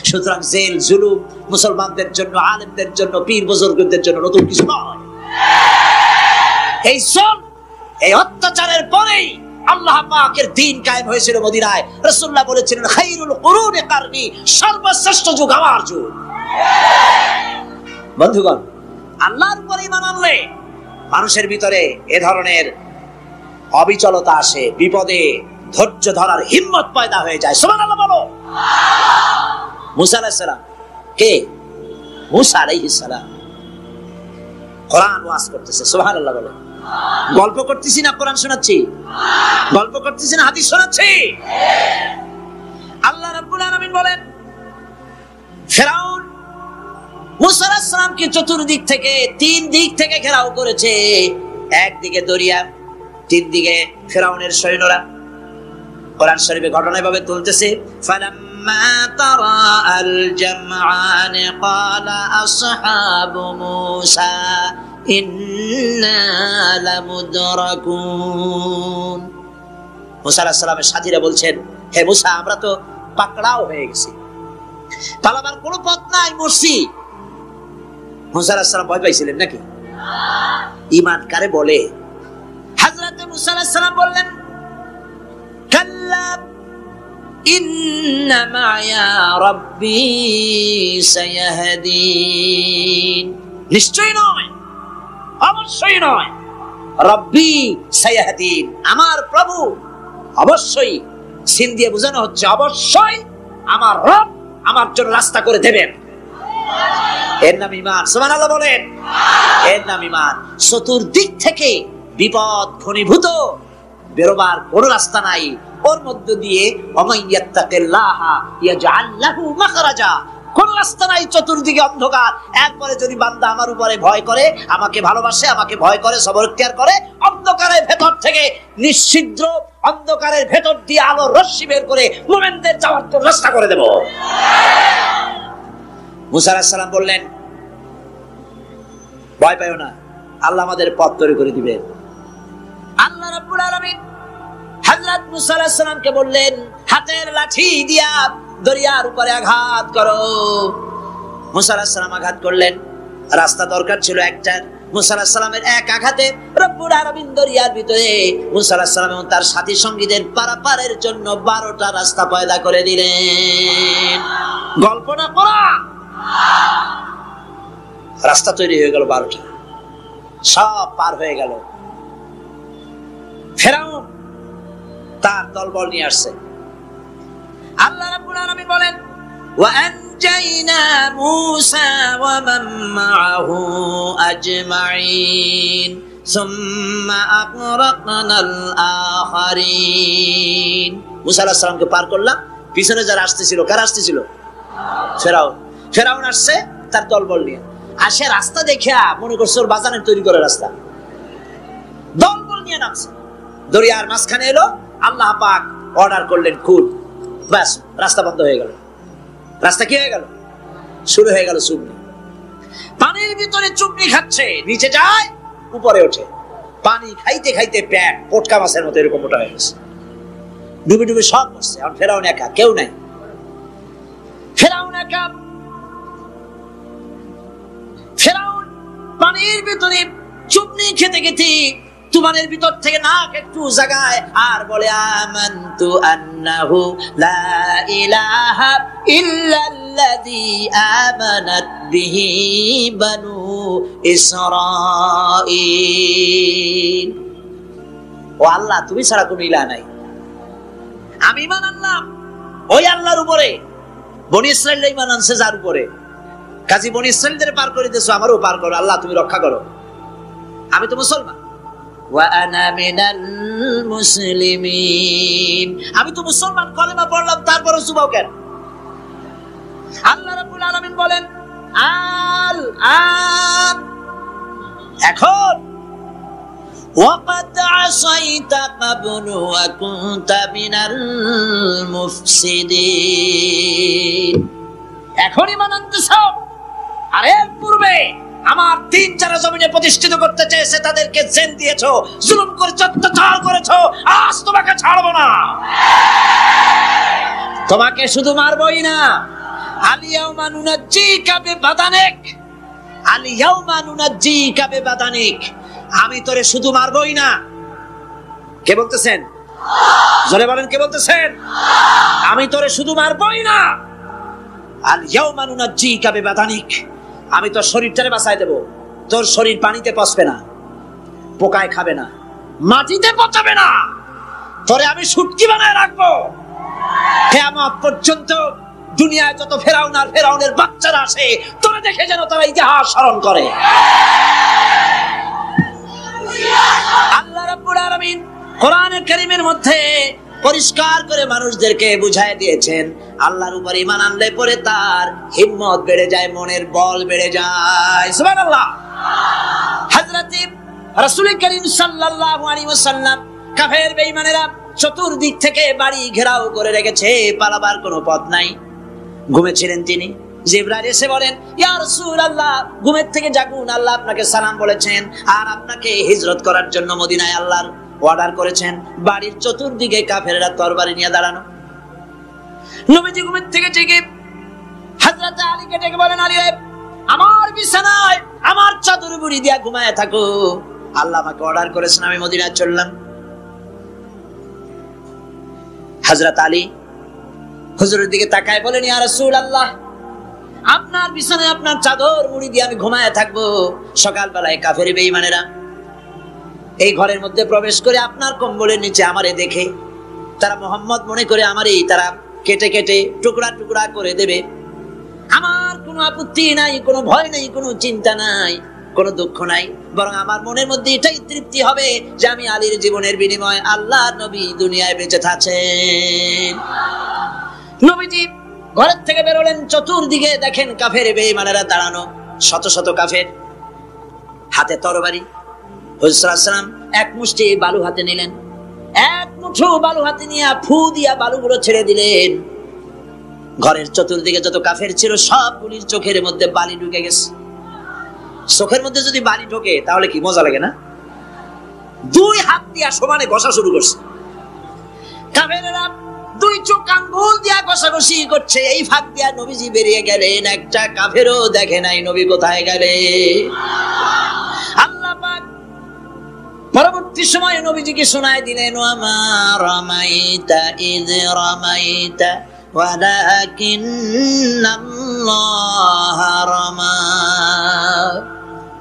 সুতরাং জেল জুলুম মুসলমানদের জন্য, আলেমদের জন্য, পীর বুজুর্গদের জন্য নতুন কিছু নয়। এই সব, এই অত্যাচারের পরেই আল্লাহ পাকের দ্বীন কায়েম হয়েছিল মদিনায়। রাসূলুল্লাহ বলেছিলেন, খায়রুল কুরুনি কারনি, সর্বশ্রেষ্ঠ যুগ আমার যুগ। বন্ধুগণ, আল্লাহর উপর ঈমান আনলে মানুষের ভিতরে এ ধরনের অবিচলতা আসে, বিপদে ধৈর্য ধরার হিম্মত পয়দা হয়ে যায়। সুবহানাল্লাহ বলো। মুসা আলাইহিস সালাম কে? মুসা আলাইহিস সালাম কোরআন ওয়াজ করতেছে। সুবহানাল্লাহ বলো। গল্প করতেছি না কোরআন শোনাচ্ছি? গল্প করতেছি না হাদিস শোনাচ্ছি? আল্লাহ রাব্বুল আলামিন বলেন, ফিরাউন মুসা আলাইহিস সালামকে চতুর্দিক থেকে, 3 দিক থেকে ঘেরাও করেছে। একদিকে দরিয়া, 3 দিকে ফিরাউনের সৈন্যরা। কোরআন শরীফে ঘটনা এভাবে তুলতেছে, ফালাম্মা তারা আল জামআন ক্বালা আসহাবু মুসা ইন্না লামুদরাকুন। মুসা আলাইহিস সালামের সাথীরা বলছেন, হে মুসা, আমরা তো পাকড়াও হয়ে গেছি, পালাবার কোনো পথ নাই, মরছি। মুসা আলাইহিস সালাম ভয় পাইছিলেন নাকি? ঈমান কারে বলে? হযরত মুসা আলাইহিস সালাম বললেন, কাল্লা ইন্না মা'য়া রাব্বি সায়াহদিন। নিশ্চয় নয়, অবশ্যই নয়, রাব্বি সায়াহদিন, আমার প্রভু অবশ্যই, সিন দিয়ে বোঝানো হচ্ছে অবশ্যই আমার রব আমার জন্য রাস্তা করে দেবেন। এর নাম ঈমান। সুবহানাল্লাহ বলেন। এর নাম ঈমান। চতুর্দিক থেকে বিপদ ঘনীভূত, বেরোবার কোনো রাস্তা নাই। ওর মধ্য দিয়ে ওমাইয়াত্তাকিল্লাহা ইয়াজআল লাহু মাখরাজা, কোন রাস্তা নাই, চতুর্দিকে অন্ধকার। একবারে যদি বান্দা আমার উপরে ভয় করে, আমাকে ভালোবাসে, আমাকে ভয় করে, সবর ইখতিয়ার করে, অন্ধকারের ভেতর থেকে নিশ্চিদ্র অন্ধকারের ভেতর দিয়ে আলোর রশ্মি বের করে মুমিনদের যাওয়ার তো রাস্তা করে দেব। মুসা আলাইহিস সালাম বললেন, ভয় পাইও না, আল্লাহ আমাদের পথ তৈরি করে দিবেন। আল্লাহ রাব্বুল আলামিন হযরত মুসা আলাইহিস সালামকে বললেন, হাতের লাঠি দিয়া দরিয়ার উপরে আঘাত করো। মুসা আলাইহিস সালাম আঘাত করলেন। রাস্তা দরকার ছিল একটা। মুসা আলাইহিস সালামের এক আঘাতে রব্বুল আলামিন দরিয়ার ভিতরে মুসা আলাইহিস সালাম এবং তার সাথী সঙ্গীদের পারাপারের জন্য 12টা রাস্তা পয়দা করে দিলেন। গল্প না করা, রাস্তা তৈরি হয়ে গেল 12টা, সব পার হয়ে গেল। ফেরাউন তার দলবল নিয়ে আসছে। আল্লাহ রাব্বুল আলামিন বলেন, ওয়া আনজাইনা মূসা ওয়া মান মাআহু আজমাইন সুম্মা আগরাকনাল আখারিন। মূসা আলাইহিস সালামকে পার করলাম, পিছনে যারা আসতেছিল, কারা আসতেছিল? ফেরাউন। ফেরাউন আসছে তার দলবল নিয়ে। আসে রাস্তা দেখিয়া মনে করছে ওর বাজানের তৈরি করে রাস্তা, দলবল নিয়ে নামছে। দরিয়ার মাঝখানে এলো, আল্লাহ পাক অর্ডার করলেন খুন, ব্যাস রাস্তা বন্ধ হয়ে গেল। রাস্তা কি হয়ে গেল? শুরু হয়ে গেল চুবনি। পানির ভিতরে চুবনি খাচ্ছে, নিচে যায়, উপরে ওঠে। পানি খাইতে খাইতে পেট পটকা মাছের মতো এরকম মোটা হয়ে গেছে। ডুবে ডুবে সব করছে। এখন ফেরাউন একা, কেউ নাই। ফেরাউন একা। ফেরাউন পানির ভিতরে চুবনি খেতে খেতে তুমানের ভিতর থেকে নাক একটু জাগায় আর বলে, আমানতু আন্নাহু লা ইলাহা ইল্লাল্লাযী আমানাত বিহি বানু ইসরাঈল। ও আল্লাহ, তুমি ছাড়া কোনো ইলাহ নাই, আমি ঈমান আনলাম ওই আল্লাহর উপরে। বনি ইসরাঈল ঈমান আনছে যার উপরে, কাজী বনি ইসরাঈলদের পার করে দিয়েছো, আমারও পার করো। আল্লাহ তুমি রক্ষা করো, আমি তো মুসলমান। ওয়া আনা মিনাল মুসলিমিন, আমি তো মুসলমান, কলেমা পড়লাম, তারপরে চুবাও কেন? আল্লাহ রাব্বুল আলামিন বলেন, আল আন, এখন ওয়াকাদ আসাইতা ক্বাবলু ওয়া কুনতা মিনাল মুফসিদিন, এখন ঈমান আনতেছো। আর এর পূর্বে আমার 3-4 জমিনে প্রতিষ্ঠিত করতে চেয়েছে, তাদেরকে জেল দিয়েছো, জুলুম করেছো, অত্যাচার করেছো। আজ তোমাকে ছাড়বো না, তোমাকে শুধু মারবই না। আলিয়াউমা নুনাজ্জিকা বিবাদানিক, আলিয়াউমা নুনাজ্জিকা বিবাদানিক, আমি তোরে শুধু মারবই না। কে বলতেছেন? জোরে বলেন, কে বলতেছেন? আমি তোরে শুধু মারবই না, আলিয়াউমা নুনাজ্জিকা বিবাদানিক, আমি তোর শরীরটারে বাঁচাই দেব। তোর শরীর পানিতে পচবে না, পোকায় খাবে না, মাটিতে পচাবে না, তোরে আমি শুটকি বানায় রাখবো। কিয়ামত পর্যন্ত দুনিয়ায় যত ফেরাউন আর ফেরাউনের বাচ্চারা আসে, তোরে দেখে যেন তারা ইতিহাস স্মরণ করে। আল্লাহ রাব্বুল আলামিন কোরআনুল কারীমের মধ্যে পরিষ্কার করে মানুষদেরকে বুঝায় দিয়েছেন, আল্লাহর উপর ঈমান আনলে পরে তার হিম্মত বেড়ে যায়, মনের বল বেড়ে যায়। সুবহানাল্লাহ। হযরত রাসূল করিম সাল্লাল্লাহু আলাইহি ওয়াসাল্লাম কাফের বেঈমানেরা চতুর্দিক থেকে বাড়ি ঘেরাও করে রেখেছে, পালাবার কোনো পথ নাই। ঘুমেছিলেন তিনি, জিবরাইল এসে বলেন, ইয়া রাসূলুল্লাহ, ঘুমের থেকে জাগুন, আল্লাহ আপনাকে সালাম বলেছেন আর আপনাকে হিজরত করার জন্য মদিনায় আল্লাহর অর্ডার করেছেন। বাড়ির চতুর্দিকে কাফেররা তরবারি নিয়ে দাঁড়ানো। নবীজি ঘুমের থেকে জেগে হযরত আলীকে ডেকে বলেন, আলী, আমার বিছানায় আমার চাদর মুড়ি দিয়া ঘুমায় থাকো, আল্লাহ আমাকে অর্ডার করেছেন, আমি মদিনায় চললাম। হযরত আলী হুজুরের দিকে তাকায় বলেন, ইয়া রাসূলুল্লাহ, আপনার বিছানায় আপনার চাদর মুড়ি দিয়ে আমি ঘুমায় থাকবো, সকালবেলায় কাফের বেঈমানেরা এই ঘরের মধ্যে প্রবেশ করে আপনার কম্বলের নিচে আমারে দেখে তারা মোহাম্মদ মনে করে আমারই তারা কেটে কেটে টুকরা টুকরা করে দেবে। আমার কোনো আপত্তি নাই, কোনো ভয় নাই, কোনো চিন্তা নাই, কোনো দুঃখ নাই, বরং আমার মনের মধ্যে এটাই তৃপ্তি হবে যে আমি আলীর জীবনের বিনিময়ে আল্লাহর নবী দুনিয়ায় বেঁচে থাকেন। নবীজি ঘরের থেকে বেরোলেন, চতুর্দিকে দেখেন কাফের বেঈমানেরা দাঁড়ানো, শত শত কাফের, হাতে তরবারি। হুজুর সাল্লাল্লাহু আলাইহি ওয়াসাল্লাম এক মুষ্টি বালু হাতে নিলেন, এক মুঠো বালু হাতে নিয়ে ফু দিয়া বালুগুলো ছেড়ে দিলেন। ঘরের চতুর্দিকে যত কাফের ছিল সবগুলির চোখের মধ্যে বালি ঢুকে গেছে। চোখের মধ্যে যদি বালি ঢোকে তাহলে কি মজা লাগে না? দুই হাত দিয়া সমানে ঘষা শুরু করছে কাফেরেরা, দুই চোখ আঙ্গুল দিয়া ঘষাঘষি করছে। এই ফাঁক দিয়া নবীজি বেরিয়ে গেলেন, একটা কাফেরও দেখে নাই নবী কোথায় গেলে। আল্লাহ পাক পরবর্তী সময়ে নবীজিকে শোনায় দিলেন, ওয়ামা রামাইতা ইয রামাইতা ওয়ালাকিন্নাল্লাহ রামা।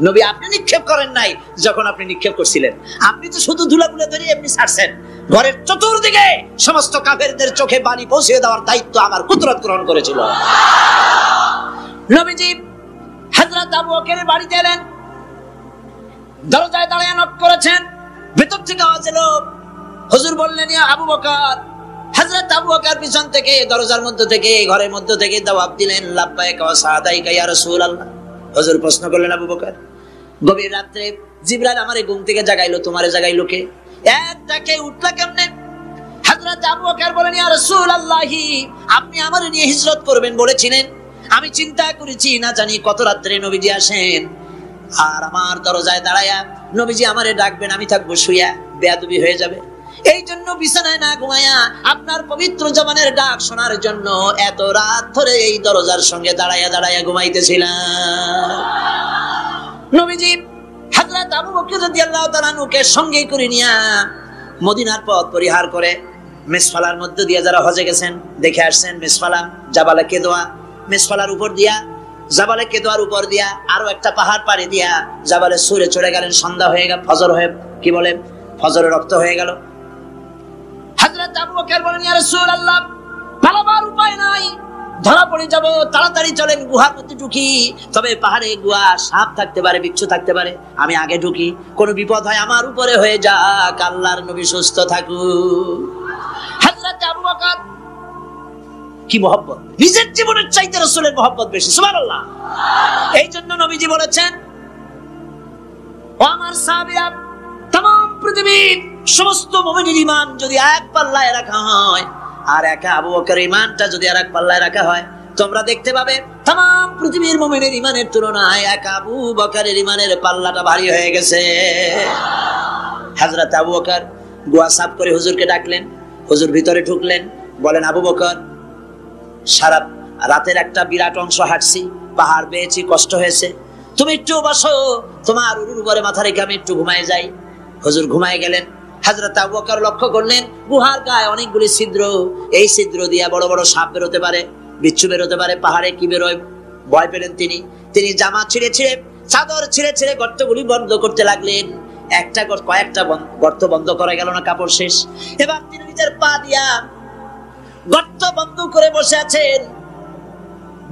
নবী, আপনি নিক্ষেপ করেন নাই যখন আপনি নিক্ষেপ করছিলেন, আপনি তো শুধু ধুলাগুলো ধরে এমনি ছাড়ছেন। ঘরের চতুর্দিকে সমস্ত কাফেরদের চোখে বালি পৌঁছে দেওয়ার দায়িত্ব আমার কুদরত গ্রহণ করেছিল। নবীজি হযরত আবু বকরের বাড়িতে এলেন, দরজায় দাঁড়িয়ে নক করেছেন, ভেতর থেকে আওয়াজ এলো। হুজুর বললেন, ইয়া আবু বকর। হযরত আবু বকর পিছন থেকে দরজার মধ্য থেকে ঘরের মধ্য থেকে জবাব দিলেন, লাব্বাইক ওয়া সাদাইকা ইয়া রাসূলুল্লাহ। হুজুর প্রশ্ন করলেন, আবু বকর, গভীর রাতে জিবরাইল আমারে ঘুম থেকে জাগাইলো, তোমারে জাগাইলো কে? এক ডাকে উঠলা কেমনে? হযরত আবু বকর বলেন, ইয়া রাসূলুল্লাহ, আপনি আমারে নিয়ে হিজরত করবেন বলেছিলেন, আমি চিন্তা করেছি না জানি কত রাতে নবীজি আসেন, আর আমার দরজায় দাঁড়ায়া নবীজি আমারে ডাকবেন, আমি থাকবো শুয়া, বেয়াদবি হয়ে যাবে। এই জন্য বিছানায় না ঘুমায়া আপনার পবিত্র জবানের ডাক শোনার জন্য এত রাত ধরে এই দরজার সঙ্গে দাঁড়ায়া দাঁড়ায়া ঘুমাইতেছিলাম। নবীজি হযরত আবু বকর রাদিয়াল্লাহু তাআলা নুকে সঙ্গে করে নিয়া মদিনার পথ পরিহার করে মিসফালার মধ্য দিয়ে যারা হজে গেছেন দেখে আসছেন, মিসফালা জাবালে কেদোয়া, মিসফালার উপর দিয়া জাবালে কেদোয়ার উপর দিয়া আরো একটা পাহাড় পাড়ি দিয়া জাবালে সুরে চড়ে গেলেন। সন্ধ্যা হয়ে গেল, ফজর হয়ে কি বলে ফজরের রক্ত হয়ে গেল। হযরত আবু বকর বলেন, ইয়া রাসূলুল্লাহ, পালাবার উপায় নাই, ধরা পড়ে যাব, তাড়াতাড়ি চলেন গুহার মধ্যে ঢুকি। তবে পাহাড়ে গুহা, সাপ থাকতে পারে, বিচ্ছু থাকতে পারে, আমি আগে ঢুকি, কোন বিপদ হয় আমার উপরে হয়ে যাক, আল্লাহর নবী সুস্থ থাকুক। হযরত আবু বকর কি মহব্বত, নিজের জীবনের চাইতে রাসূলের মহব্বত বেশি, সুবহানাল্লাহ। এই জন্য নবীজি বলেছেন, ও আমার সাহাবীরা, तमाम পৃথিবীর সমস্ত মুমিনের ঈমান যদি এক পাল্লায় রাখা হয় আর একা আবু বকরের ঈমানটা যদি আরেক পাল্লায় রাখা হয়, তোমরা দেখতে পাবে तमाम পৃথিবীর মুমিনের ঈমানের তুলনায় একা আবু বকরের ঈমানের পাল্লাটা ভারী হয়ে গেছে। হযরত আবু বকর গুয়া সাফ করে হুজুরকে ডাকলেন, হুজুর ভিতরে ঢুকলেন, বলেন, আবু বকর, সারা রাতের একটা বিরাট অংশ হাঁটছি, পাহাড় বেয়েছি, কষ্ট হয়েছে, তুমি একটু বসো, তোমার উরুর উপরে মাথা রেখে আমি একটু ঘুমায় যাই। হুজুর ঘুমায় গেলেন। হযরত আবু বকর লক্ষ্য করলেন গুহার গায়ে অনেকগুলি ছিদ্র, এই ছিদ্র দিয়ে বড় বড় সাপ বেরোতে পারে, বিচ্ছু বেরোতে পারে, পাহাড়ে কি বেরোয় ভয় পেলেন তিনি জামা ছিঁড়ে ছিঁড়ে, চাদর ছিঁড়ে ছিঁড়ে গর্তগুলি বন্ধ করতে লাগলেন। একটা কয়েকটা গর্ত বন্ধ করা গেল না, কাপড় শেষ। এবার তিনি নিজের পা দিয়া গর্ত বন্ধ করে বসে আছেন।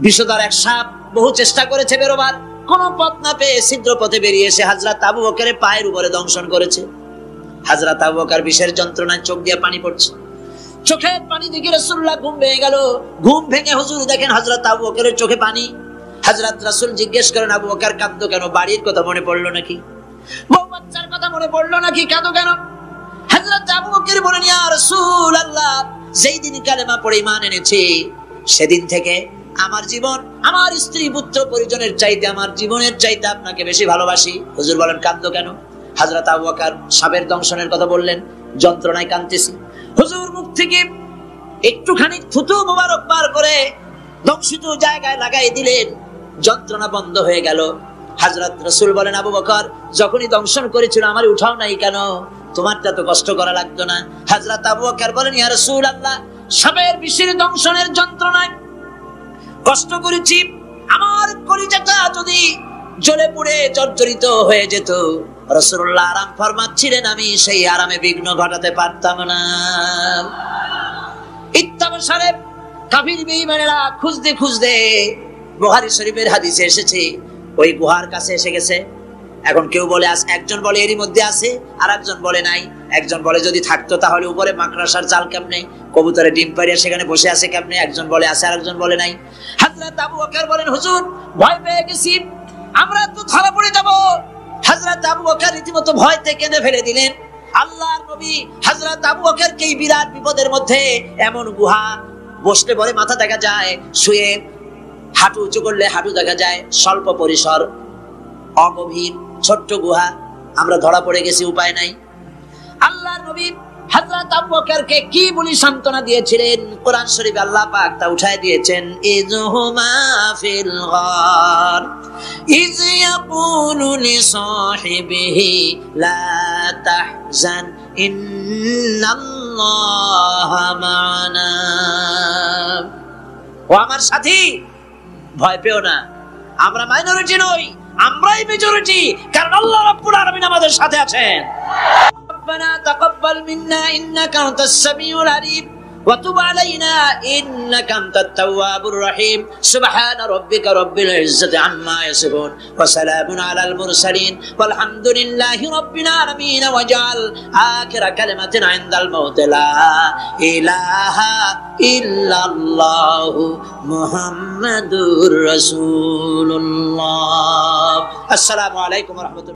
বিষধর এক সাপ বহু চেষ্টা করেছে বেরোবার, কোন পথ না পেয়ে ছিদ্র পথে বেরিয়ে এসে হযরত আবু বকরের পায়ের উপরে দংশন করেছে। হযরত আবু বকর বিষের যন্ত্রণায় চোখ দিয়ে পানি পড়ছে, চোখের পানি দেখে রাসূলুল্লাহ ঘুম ভেঙে গেল। ঘুম ভেঙে হুজুর দেখেন হযরত আবু বকরের চোখে পানি। হযরত রাসূল জিজ্ঞেস করেন, আবু বকর কাঁদো কেন? বাড়ির কথা মনে পড়লো নাকি? বউ বাচ্চার কথা মনে পড়লো নাকি? কাঁদো কেন? হযরত আবু বকর বলেন, ইয়া রাসূলুল্লাহ, যেই দিন কালেমা পড়ে ঈমান এনেছি সেদিন থেকে আমার জীবন, আমার স্ত্রী পুত্র পরিজনের চাইতে আমার জীবনের চাইতে আপনাকে বেশি ভালোবাসি। হুজুর বলেন কাঁদো কেন? হযরত আবু বকর সাপের দংশনের কথা বললেন, যন্ত্রণায় কাঁদতেছি। হুজুর মুখ থেকে একটুখানি থুতু মোবারক বার করে দংশিত জায়গায় লাগাই দিলেন, যন্ত্রণা বন্ধ হয়ে গেল। হযরত রাসূল বলেন, আবু বকর যখনই দংশন করেছিল আমার উঠাও নাই কেন? তোমারটা তো কষ্ট করা লাগতো না। হযরত আবু বকর বলেন, ইয়া রাসূলুল্লাহ, সাপের বিষের দংশনের যন্ত্রণায় কষ্ট করেছি, আমার কলিজাটা যদি জ্বলে পুড়ে জর্জরিত হয়ে যেত। রাসূলুল্লাহ আরাম ফরমাচ্ছিলেন, আমি সেই আরামে বিঘ্ন ঘটাতে পারতাম না। ইত্তাবসারে কাফির বেঈমানেরা খুঁজতে খুঁজতে বুখারী শরীফের হাদিসে এসেছে ওই গুহার কাছে এসে গেছে। এখন কেউ বলে একজন বলে এরই মধ্যে আছে, আর একজন বলে নাই। একজন বলে যদি থাকতো তাহলে উপরে মাকড়াসার চাল কেমনে, কবুতরের ডিম পাড়িয়া সেখানে বসে আছে কেমনে? একজন বলে আছে, আর একজন বলে নাই। হযরত আবু বকর বলেন, হুজুর ভয় পেয়ে গেছি, আমরা তো ধরা পড়ে যাব। হযরত আবু বকর রীতিমতো ভয়তে কেঁদে ফেলে দিলেন। আল্লাহর নবী হযরত আবু বকরকে এই বিরাট বিপদের মধ্যে, এমন গুহা, বসলে পরে মাথা দেখা যায়, শুয়ে হাঁটু উঁচু করলে হাঁটু দেখা যায়, স্বল্প পরিসর, অগভীর ছোট্ট গুহা, আমরা ধরা পড়ে গেছি, উপায় নাই। আল্লাহর নবী হযরত আবু বকরকে কি বলি সান্ত্বনা দিয়েছিলেন, কোরআন শরীফে আল্লাহ পাক তা উঠায় দিয়েছেন। ইযহুমা ফিল গার ইয ইয়াকুলু লিসাহিবিহি লা তাহজান ইন্নাল্লাহা মা'ানা। ও আমার সাথী, ভয় পেও না, আমরা মাইনরিটি নই, আমরাই মেজরিটি, কারণ আল্লাহ রাব্বুল আলামিন আমাদের সাথে আছেন। রব্বানা তাকাব্বাল মিন্না ইন্নাকা আনতাস সামিউল আলিম ওয়া তুব আলাইনা ইন্নাকা আনতাত তাওয়াবুর রহিম। সুবহানা রাব্বিকা রাব্বিল ইজ্জাতি আম্মা ইয়াসিফুন ওয়া সালামুন আলাল মুরসালিন ওয়ালহামদুলিল্লাহি রাব্বিল আলামিন। ওয়াজআল আখিরা কালিমাতিনা ইনদাল মাউত লা ইলাহা ইল্লাল্লাহু মুহাম্মাদুর রাসূলুল্লাহ। আসসালামু আলাইকুম ওয়া রাহমাতুল্লাহ।